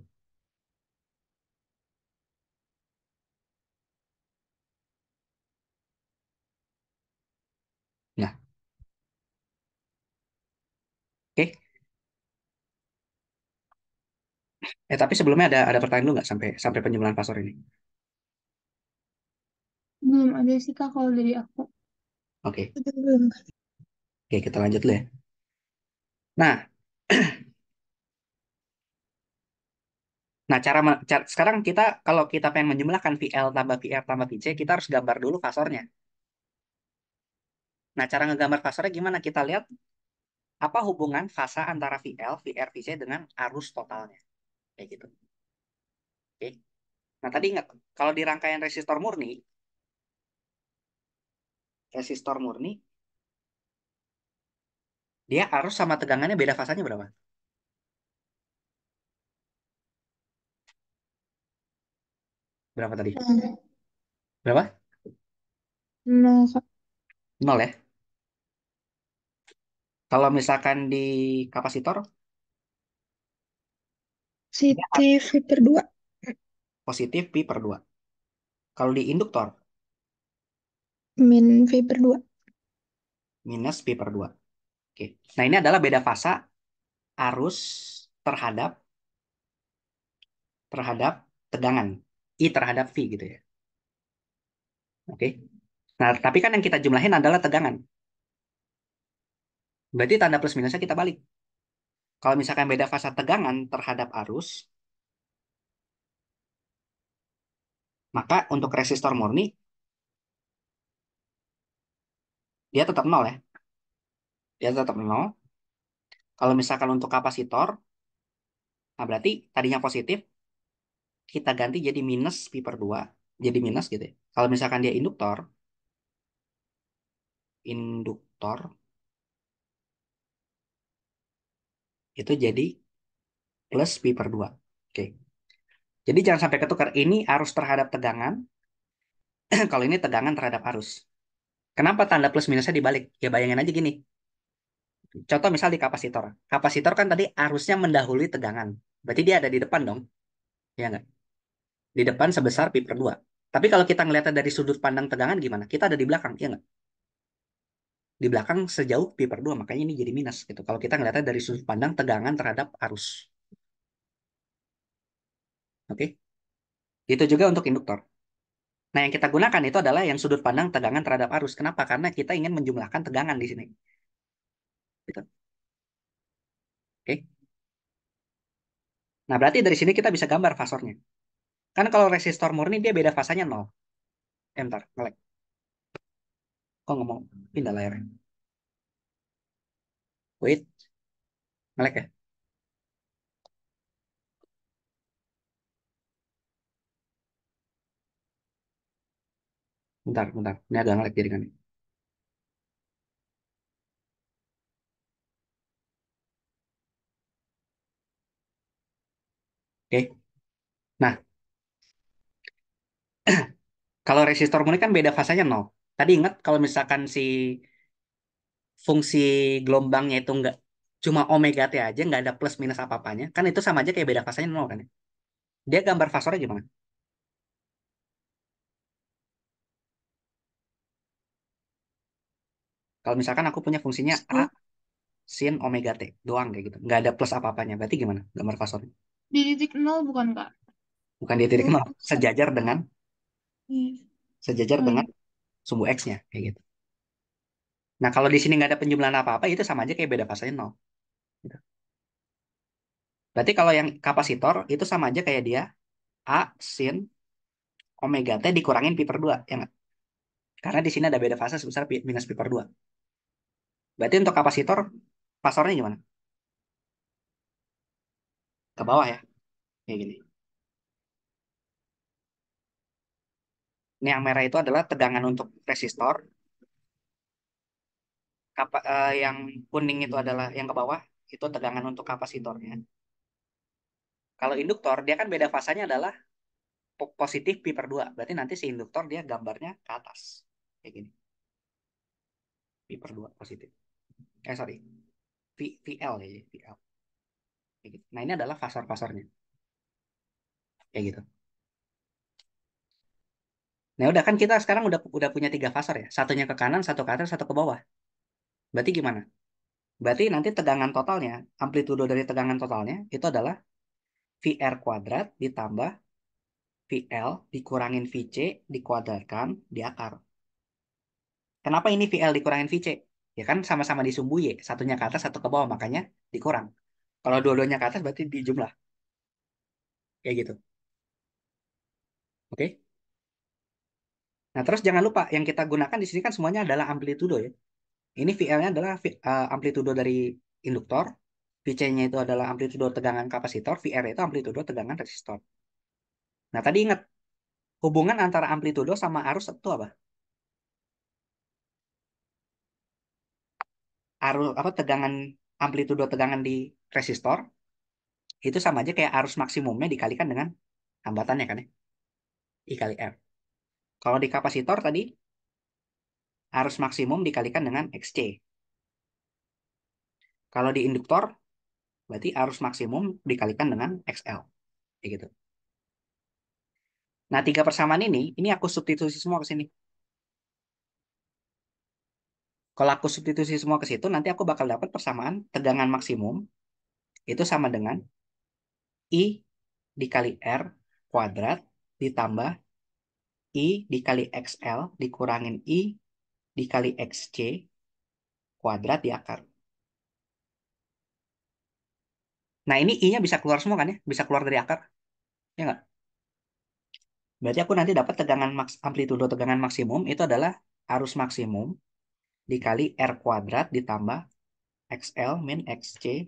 Nah, oke. Tapi sebelumnya ada pertanyaan dulu nggak sampai sampai penjumlahan Pastor ini? Belum ada sih Kak kalau dari aku. Oke. Belum. Oke, kita lanjut dulu ya. Nah, sekarang kita kalau kita pengen menjumlahkan VL tambah VR tambah VC, kita harus gambar dulu fasornya. Nah, cara ngegambar fasornya gimana? Kita lihat apa hubungan fasa antara VL, VR, VC dengan arus totalnya. Kayak gitu. Oke. Nah, tadi ingat, kalau di rangkaian resistor murni, dia arus sama tegangannya beda fasanya berapa? Berapa tadi? Nah, Berapa? nah, Kak. Nol ya. Kalau misalkan di kapasitor, dia Positif per 2. positif pi per 2. Kalau di induktor, Min V per 2. minus pi per 2. Oke. Nah, ini adalah beda fasa arus terhadap terhadap tegangan. I terhadap V gitu ya. Oke. Nah, tapi kan yang kita jumlahin adalah tegangan. Berarti tanda plus minusnya kita balik. Kalau misalkan beda fasa tegangan terhadap arus, maka untuk resistor murni dia tetap nol ya. Dia tetap nol. Kalau misalkan untuk kapasitor, nah berarti tadinya positif, kita ganti jadi minus pi per 2. Jadi minus gitu ya. Kalau misalkan dia induktor, induktor itu jadi plus pi per 2. Oke. Jadi jangan sampai ketukar. Ini arus terhadap tegangan. Kalau ini tegangan terhadap arus. Kenapa tanda plus minusnya dibalik? Ya bayangin aja gini. Contoh misal di kapasitor. Kapasitor kan tadi arusnya mendahului tegangan. Berarti dia ada di depan dong. Ya nggak? Di depan sebesar pi per 2. Tapi kalau kita ngelihatnya dari sudut pandang tegangan gimana? Kita ada di belakang, ya nggak? Di belakang sejauh pi per 2, makanya ini jadi minus gitu. Kalau kita ngelihatnya dari sudut pandang tegangan terhadap arus. Oke? Itu juga untuk induktor. Nah, yang kita gunakan itu adalah yang sudut pandang tegangan terhadap arus. Kenapa? Karena kita ingin menjumlahkan tegangan di sini. Gitu. Oke? Nah, berarti dari sini kita bisa gambar fasornya. Kan kalau resistor murni dia beda fasanya nol. Bentar, ngelek. Kok nggak mau pindah layarnya? Wait, ngelek ya? Bentar, bentar. Ini agak ngelek jaringannya. Oke. Nah, kalau resistor murni kan beda fasanya nol. Tadi ingat kalau misalkan si fungsi gelombangnya itu nggak cuma omega t aja, nggak ada plus minus apa-apanya, kan itu sama aja kayak beda fasanya nol kan ya? Dia gambar fasornya gimana? Kalau misalkan aku punya fungsinya A So, sin omega t doang kayak gitu, nggak ada plus apa-apanya, berarti gimana gambar fasornya? di titik nol bukan Kak? Bukan di titik Oh, nol, iya. sejajar Oh, dengan iya. sumbu x-nya kayak gitu. Nah, kalau di sini nggak ada penjumlahan apa-apa, itu sama aja kayak beda fasanya nol. Gitu. Berarti kalau yang kapasitor itu sama aja kayak dia A sin omega t dikurangin pi per 2, ya nggak? Karena di sini ada beda fase sebesar minus pi per 2. Berarti untuk kapasitor, pasornya gimana? Ke bawah ya, kayak gini. Ini yang merah itu adalah tegangan untuk resistor. Yang kuning itu adalah yang ke bawah, itu tegangan untuk kapasitornya. Kalau induktor, dia kan beda fasanya adalah positif pi per 2. Berarti nanti si induktor dia gambarnya ke atas. Kayak gini, pi per 2 positif. Sorry, VL ya, VL. Kayak gitu. Nah, ini adalah fasor-fasornya. Kayak gitu. Nah, udah kan kita sekarang udah punya tiga fasor ya. Satunya ke kanan, satu ke atas, satu ke bawah. Berarti gimana? Berarti nanti tegangan totalnya, amplitudo dari tegangan totalnya itu adalah VR kuadrat ditambah VL dikurangin VC dikuadratkan di akar. Kenapa ini VL dikurangin VC? Ya kan sama-sama disumbu Y, satunya ke atas, satu ke bawah, makanya dikurang. Kalau dua-duanya ke atas berarti dijumlah. Kayak gitu. Oke? Nah, terus jangan lupa yang kita gunakan di sini kan semuanya adalah amplitudo ya. Ini VL-nya adalah amplitudo dari induktor, VC-nya itu adalah amplitudo tegangan kapasitor, VR itu amplitudo tegangan resistor. Nah, tadi ingat hubungan antara amplitudo sama arus itu apa? Arus apa tegangan amplitudo tegangan di resistor itu sama aja kayak arus maksimumnya dikalikan dengan hambatannya kan ya, I kali R. Kalau di kapasitor tadi arus maksimum dikalikan dengan XC. Kalau di induktor berarti arus maksimum dikalikan dengan XL. Kayak gitu. Nah, tiga persamaan ini aku substitusi semua ke sini. Kalau aku substitusi semua ke situ, nanti aku bakal dapat persamaan tegangan maksimum itu sama dengan I dikali R kuadrat ditambah I dikali XL dikurangin I dikali XC kuadrat di akar. Nah, ini I-nya bisa keluar semua kan ya? Bisa keluar dari akar. Ya nggak? Berarti aku nanti dapat tegangan amplitudo tegangan maksimum itu adalah arus maksimum dikali R kuadrat ditambah XL min XC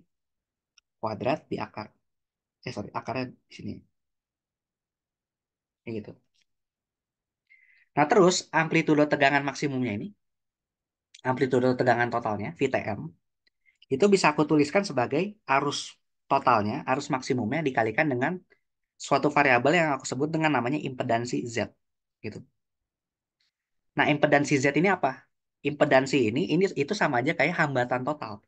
kuadrat di akar. Sorry, akarnya di sini. Kayak gitu. Nah, terus amplitudo tegangan maksimumnya ini, amplitudo tegangan totalnya, VTM, itu bisa aku tuliskan sebagai arus totalnya, arus maksimumnya dikalikan dengan suatu variabel yang aku sebut dengan namanya impedansi Z. Gitu. Nah, impedansi Z ini apa? Impedansi ini itu sama aja kayak hambatan total.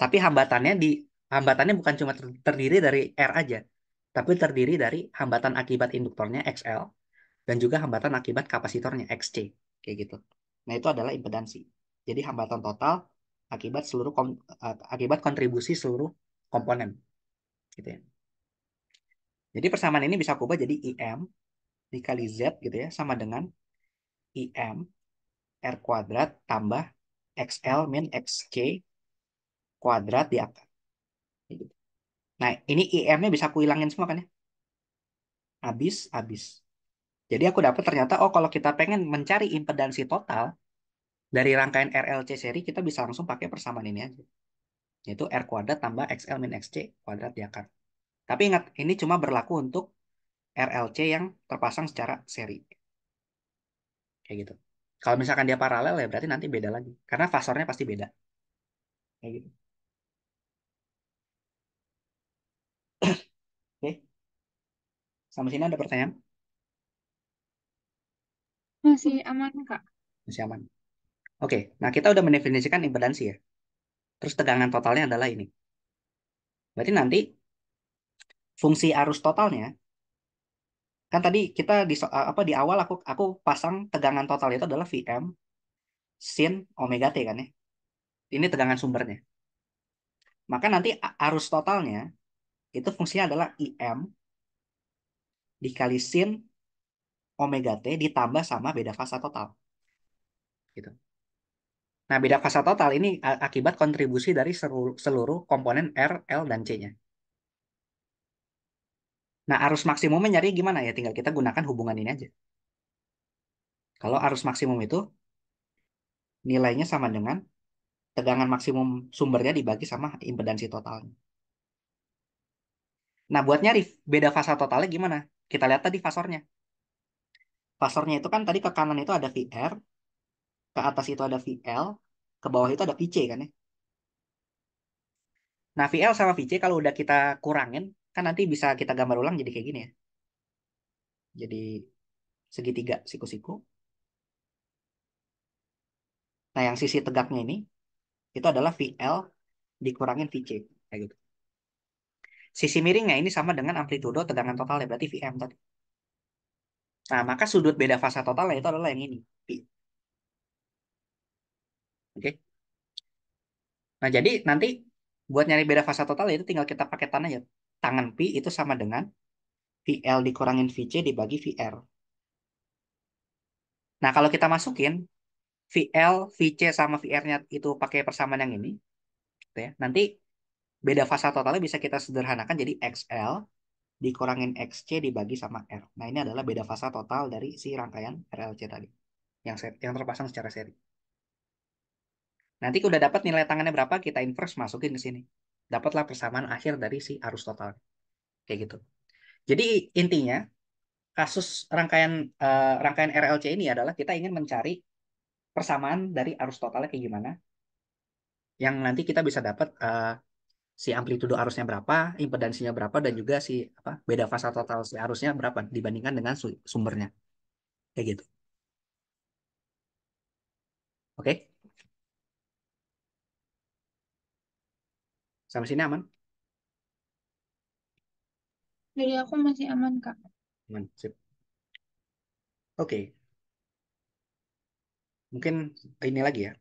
Tapi hambatannya bukan cuma terdiri dari R aja, tapi terdiri dari hambatan akibat induktornya XL dan juga hambatan akibat kapasitornya XC, kayak gitu. Nah, itu adalah impedansi. Jadi hambatan total akibat kontribusi seluruh komponen, gitu ya. Jadi persamaan ini bisa aku ubah jadi IM dikali Z gitu ya, sama dengan IM R kuadrat tambah XL min XC kuadrat di akar. Gitu. Nah, ini IM-nya bisa aku hilangin semua kan ya? Habis. Jadi aku dapat ternyata, oh kalau kita pengen mencari impedansi total dari rangkaian RLC seri, kita bisa langsung pakai persamaan ini aja. Yaitu R kuadrat tambah XL min XC kuadrat di akar. Tapi ingat, ini cuma berlaku untuk RLC yang terpasang secara seri. Kayak gitu. Kalau misalkan dia paralel ya berarti nanti beda lagi. Karena fasornya pasti beda. Kayak gitu. Oke, sampai sini ada pertanyaan? Masih aman, Kak. Masih aman. Oke, nah kita udah mendefinisikan impedansi ya. Terus tegangan totalnya adalah ini. Berarti nanti fungsi arus totalnya kan tadi kita di awal aku pasang tegangan total itu adalah Vm sin omega t kan ya. Ini tegangan sumbernya. Maka nanti arus totalnya itu fungsinya adalah Im dikali sin omega t ditambah sama beda fasa total gitu. Nah, beda fasa total ini akibat kontribusi dari seluruh komponen R, L, dan C-nya. Nah, arus maksimumnya nyari gimana ya? Tinggal kita gunakan hubungan ini aja. Kalau arus maksimum itu nilainya sama dengan tegangan maksimum sumbernya dibagi sama impedansi totalnya. Nah, buat nyari beda fasa totalnya gimana? Kita lihat tadi fasornya. Fasornya itu kan tadi ke kanan itu ada VR, ke atas itu ada VL, ke bawah itu ada VC kan ya. Nah, VL sama VC kalau udah kita kurangin, kan nanti bisa kita gambar ulang jadi kayak gini ya. Jadi segitiga siku-siku. Nah, yang sisi tegaknya ini, itu adalah VL dikurangin VC. Kayak gitu. Sisi miringnya ini sama dengan amplitudo tegangan totalnya, berarti VM tadi. Nah, maka sudut beda fasa totalnya itu adalah yang ini, P. Oke. Nah, jadi nanti buat nyari beda fasa total itu tinggal kita pakai tanah ya. Tangan Pi itu sama dengan VL dikurangin VC dibagi VR. Nah, kalau kita masukin VL, VC sama VR-nya itu pakai persamaan yang ini, gitu ya. Nanti beda fasa totalnya bisa kita sederhanakan jadi XL dikurangin XC dibagi sama R. Nah, ini adalah beda fasa total dari si rangkaian RLC tadi yang terpasang secara seri. Nanti udah dapat nilai tangannya berapa, kita inverse masukin ke sini. Dapatlah persamaan akhir dari si arus total. Kayak gitu. Jadi intinya kasus rangkaian RLC ini adalah kita ingin mencari persamaan dari arus totalnya kayak gimana, yang nanti kita bisa dapat si amplitudo arusnya berapa, impedansinya berapa, dan juga si apa beda fasa total si arusnya berapa dibandingkan dengan sumbernya. Kayak gitu. Oke, sampai sini aman? Dari aku masih aman, Kak. Aman. Sip. Oke, mungkin ini lagi ya.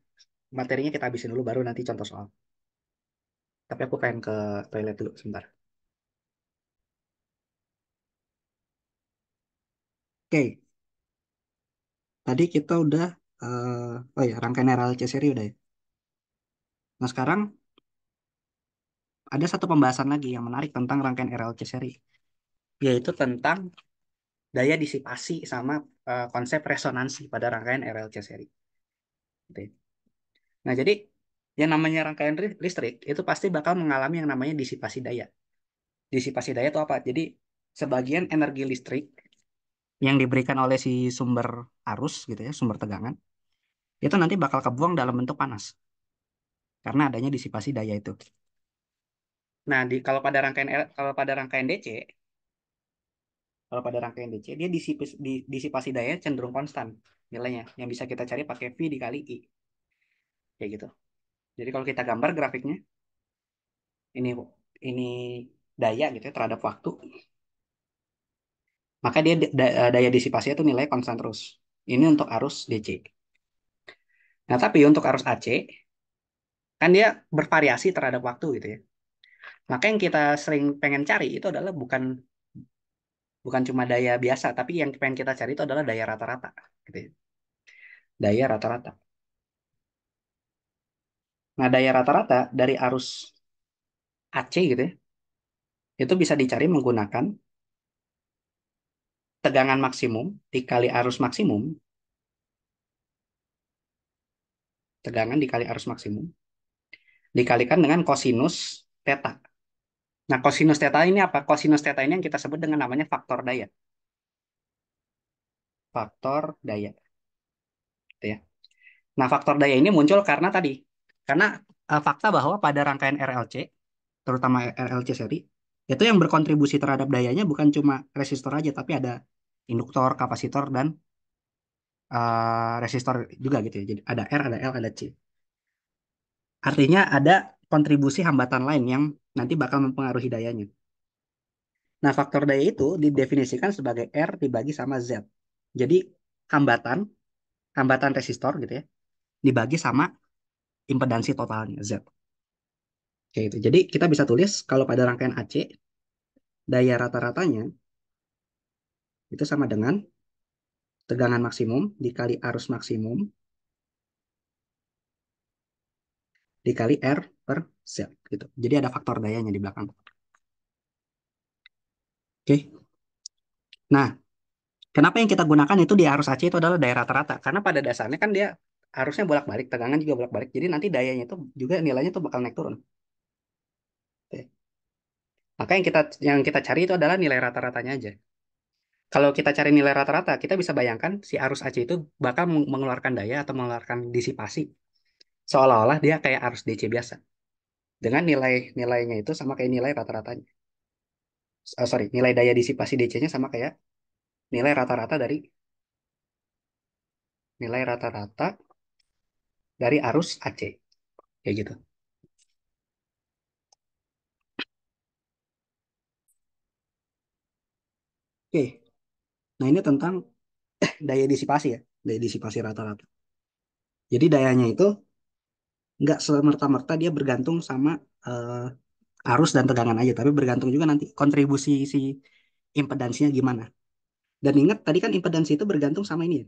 Materinya kita habisin dulu baru nanti contoh soal. Tapi aku pengen ke toilet dulu sebentar. Oke, tadi kita udah oh ya rangkaian RLC seri udah ya. Nah, sekarang ada satu pembahasan lagi yang menarik tentang rangkaian RLC seri, yaitu tentang daya disipasi sama konsep resonansi pada rangkaian RLC seri. Gitu ya. Nah, jadi yang namanya rangkaian listrik itu pasti bakal mengalami yang namanya disipasi daya. Disipasi daya itu apa? Jadi sebagian energi listrik yang diberikan oleh si sumber arus gitu ya, sumber tegangan, itu nanti bakal kebuang dalam bentuk panas karena adanya disipasi daya itu. Nah, kalau pada rangkaian DC, kalau pada rangkaian DC dia disipasi daya cenderung konstan nilainya yang bisa kita cari pakai V dikali I kayak gitu. Jadi kalau kita gambar grafiknya ini daya gitu ya terhadap waktu, maka dia daya disipasi itu nilai konstan terus. Ini untuk arus DC. Nah, tapi untuk arus AC kan dia bervariasi terhadap waktu gitu ya. Maka yang kita sering pengen cari itu adalah bukan bukan cuma daya biasa, tapi yang pengen kita cari itu adalah daya rata-rata gitu ya. Daya rata-rata. Nah, daya rata-rata dari arus AC gitu ya, itu bisa dicari menggunakan tegangan maksimum dikali arus maksimum, tegangan dikali arus maksimum, dikalikan dengan kosinus theta. Nah, kosinus theta ini apa? Kosinus theta ini yang kita sebut dengan namanya faktor daya. Faktor daya, gitu ya. Nah, faktor daya ini muncul karena tadi, karena fakta bahwa pada rangkaian RLC, terutama RLC seri, itu yang berkontribusi terhadap dayanya bukan cuma resistor aja, tapi ada induktor, kapasitor, dan resistor juga gitu ya. Jadi ada R, ada L, ada C. Artinya ada kontribusi hambatan lain yang nanti bakal mempengaruhi dayanya. Nah, faktor daya itu didefinisikan sebagai R dibagi sama Z. Jadi hambatan, hambatan resistor gitu ya, dibagi sama impedansi totalnya Z. Kayak gitu. Jadi kita bisa tulis kalau pada rangkaian AC, daya rata-ratanya itu sama dengan tegangan maksimum dikali arus maksimum dikali R per Z gitu. Jadi ada faktor dayanya di belakang. Oke. Nah, kenapa yang kita gunakan itu di arus AC itu adalah daya rata-rata? Karena pada dasarnya kan dia arusnya bolak-balik, tegangan juga bolak-balik. Jadi nanti dayanya itu juga nilainya itu bakal naik turun. Oke. Maka yang kita cari itu adalah nilai rata-ratanya aja. Kalau kita cari nilai rata-rata, kita bisa bayangkan si arus AC itu bakal mengeluarkan daya atau mengeluarkan disipasi seolah-olah dia kayak arus DC biasa. Dengan nilainya itu sama kayak nilai rata-ratanya. Sorry, nilai daya disipasi DC-nya sama kayak nilai rata-rata dari nilai rata-rata dari arus AC. Kayak gitu. Oke, nah ini tentang daya disipasi ya, daya disipasi rata-rata. Jadi dayanya itu nggak semerta-merta dia bergantung sama arus dan tegangan aja, tapi bergantung juga nanti kontribusi si impedansinya gimana. Dan ingat tadi kan impedansi itu bergantung sama ini ya.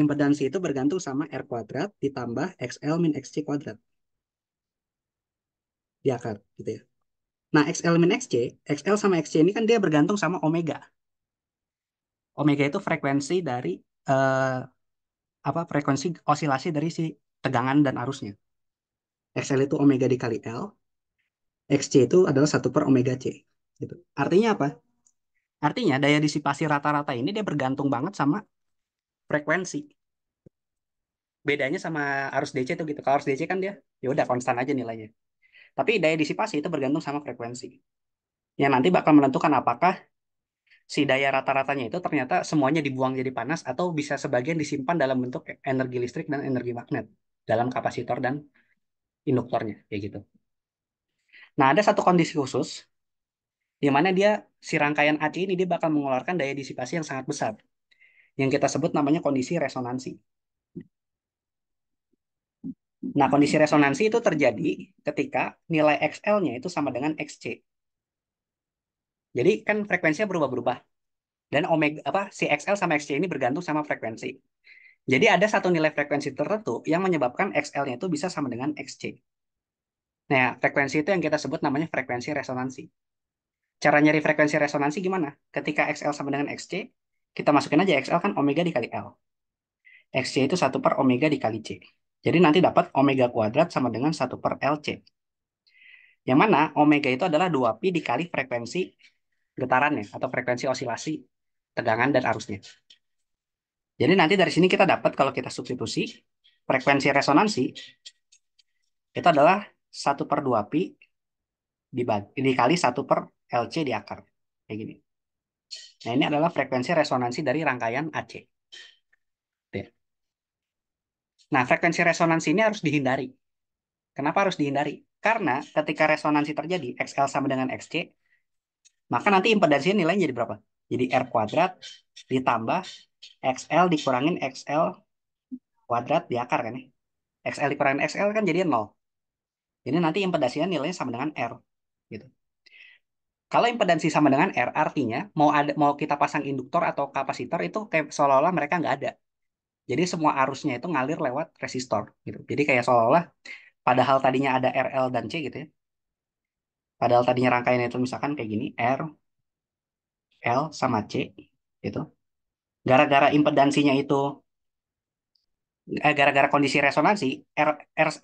Impedansi itu bergantung sama R kuadrat ditambah XL min XC kuadrat di akar gitu ya. Nah, XL min XC, XL sama XC ini kan dia bergantung sama omega. Omega itu frekuensi dari eh, apa frekuensi osilasi dari si tegangan dan arusnya. XL itu omega dikali L, XC itu adalah satu per omega C. Gitu. Artinya apa? Artinya daya disipasi rata-rata ini dia bergantung banget sama frekuensi. Bedanya sama arus DC itu gitu. Kalau arus DC kan dia ya udah konstan aja nilainya. Tapi daya disipasi itu bergantung sama frekuensi. Yang nanti bakal menentukan apakah si daya rata-ratanya itu ternyata semuanya dibuang jadi panas atau bisa sebagian disimpan dalam bentuk energi listrik dan energi magnet dalam kapasitor dan induktornya kayak gitu. Nah, ada satu kondisi khusus di mana dia si rangkaian AC ini dia bakal mengeluarkan daya disipasi yang sangat besar yang kita sebut namanya kondisi resonansi. Nah, kondisi resonansi itu terjadi ketika nilai XL-nya itu sama dengan XC. Jadi kan frekuensinya berubah-berubah dan omega apa si XL sama XC ini bergantung sama frekuensi. Jadi ada satu nilai frekuensi tertentu yang menyebabkan XL-nya itu bisa sama dengan XC. Nah, frekuensi itu yang kita sebut namanya frekuensi resonansi. Cara nyari frekuensi resonansi gimana? Ketika XL sama dengan XC, kita masukin aja XL kan omega dikali L. XC itu 1/omega dikali C. Jadi nanti dapat omega kuadrat sama dengan 1/LC. Yang mana omega itu adalah 2pi dikali frekuensi getarannya atau frekuensi osilasi tegangan dan arusnya. Jadi nanti dari sini kita dapat kalau kita substitusi frekuensi resonansi itu adalah 1/2pi dikali 1/LC di akar. Kayak gini. Nah ini adalah frekuensi resonansi dari rangkaian AC. Ya. Nah frekuensi resonansi ini harus dihindari. Kenapa harus dihindari? Karena ketika resonansi terjadi XL sama dengan XC, maka nanti impedansinya nilainya jadi berapa? Jadi R kuadrat ditambah XL dikurangin XL kuadrat di akar kan ya. XL dikurangin XL kan jadi 0. Jadi nanti impedansinya nilainya sama dengan R. Gitu. Kalau impedansi sama dengan R, artinya mau kita pasang induktor atau kapasitor itu kayak seolah-olah mereka nggak ada. Jadi semua arusnya itu ngalir lewat resistor gitu. Jadi kayak seolah-olah padahal tadinya ada RL dan C gitu ya. Padahal tadinya rangkaian itu misalkan kayak gini, R, L sama C gitu. Gara-gara impedansinya itu gara-gara kondisi resonansi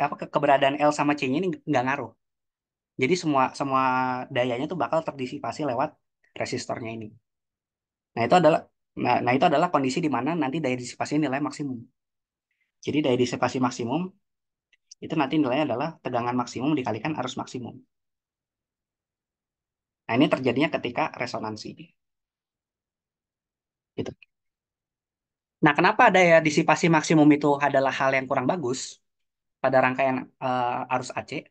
apa keberadaan L sama C-nya ini nggak ngaruh. Jadi semua semua dayanya tuh bakal terdisipasi lewat resistornya ini. Nah, itu adalah kondisi di mana nanti daya disipasi nilai maksimum. Jadi daya disipasi maksimum itu nanti nilainya adalah tegangan maksimum dikalikan arus maksimum. Nah, ini terjadinya ketika resonansi. Gitu. Nah, kenapa daya disipasi maksimum itu adalah hal yang kurang bagus pada rangkaian arus AC?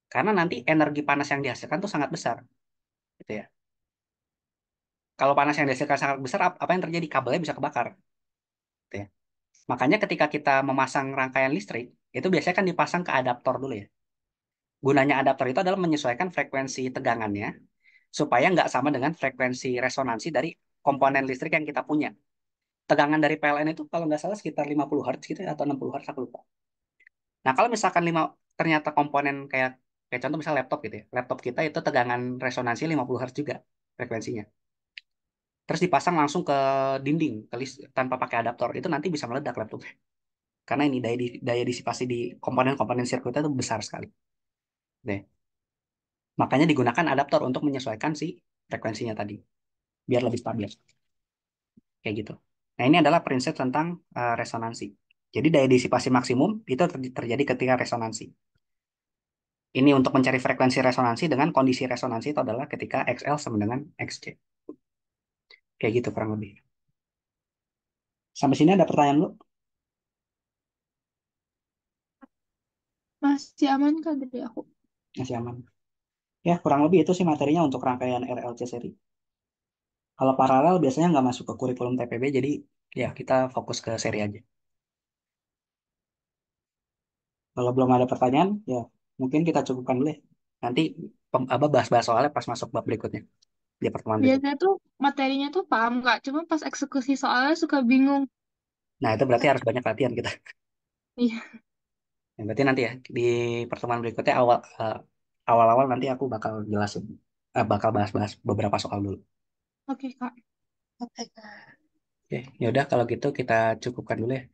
Karena nanti energi panas yang dihasilkan tuh sangat besar, gitu ya. Kalau panas yang dihasilkan sangat besar, apa yang terjadi? Kabelnya bisa kebakar, gitu ya. Makanya ketika kita memasang rangkaian listrik, itu biasanya kan dipasang ke adaptor dulu ya. Gunanya adaptor itu adalah menyesuaikan frekuensi tegangannya supaya nggak sama dengan frekuensi resonansi dari komponen listrik yang kita punya. Tegangan dari PLN itu kalau nggak salah sekitar 50 Hz gitu ya, atau 60 Hz, aku lupa. Nah, kalau misalkan ternyata komponen kayak kayak contoh misal laptop gitu ya. Laptop kita itu tegangan resonansi 50 Hz juga frekuensinya. Terus dipasang langsung ke dinding tanpa pakai adaptor. Itu nanti bisa meledak laptopnya. Karena ini daya disipasi di komponen-komponen sirkuitnya itu besar sekali. Deh. Makanya digunakan adaptor untuk menyesuaikan si frekuensinya tadi biar lebih stabil. Kayak gitu. Nah, ini adalah prinsip tentang resonansi. Jadi daya disipasi maksimum itu terjadi ketika resonansi. Ini untuk mencari frekuensi resonansi dengan kondisi resonansi itu adalah ketika XL sama dengan XC. Kayak gitu kurang lebih. Sampai sini ada pertanyaan lu? Masih aman kak dari aku? Masih aman. Ya, kurang lebih itu sih materinya untuk rangkaian RLC seri. Kalau paralel biasanya nggak masuk ke kurikulum TPB, jadi ya kita fokus ke seri aja. Kalau belum ada pertanyaan, ya mungkin kita cukupkan dulu ya. Nanti bahas-bahas soalnya pas masuk bab berikutnya, di pertemuan berikutnya. Biasanya tuh materinya tuh paham kak, cuma pas eksekusi soalnya suka bingung. Nah, itu berarti harus banyak latihan kita. Iya, Yang berarti nanti ya, di pertemuan berikutnya awal-awal nanti aku bakal jelasin, bakal bahas-bahas beberapa soal dulu. oke kak. Oke kak. Oke, ya udah kalau gitu kita cukupkan dulu ya.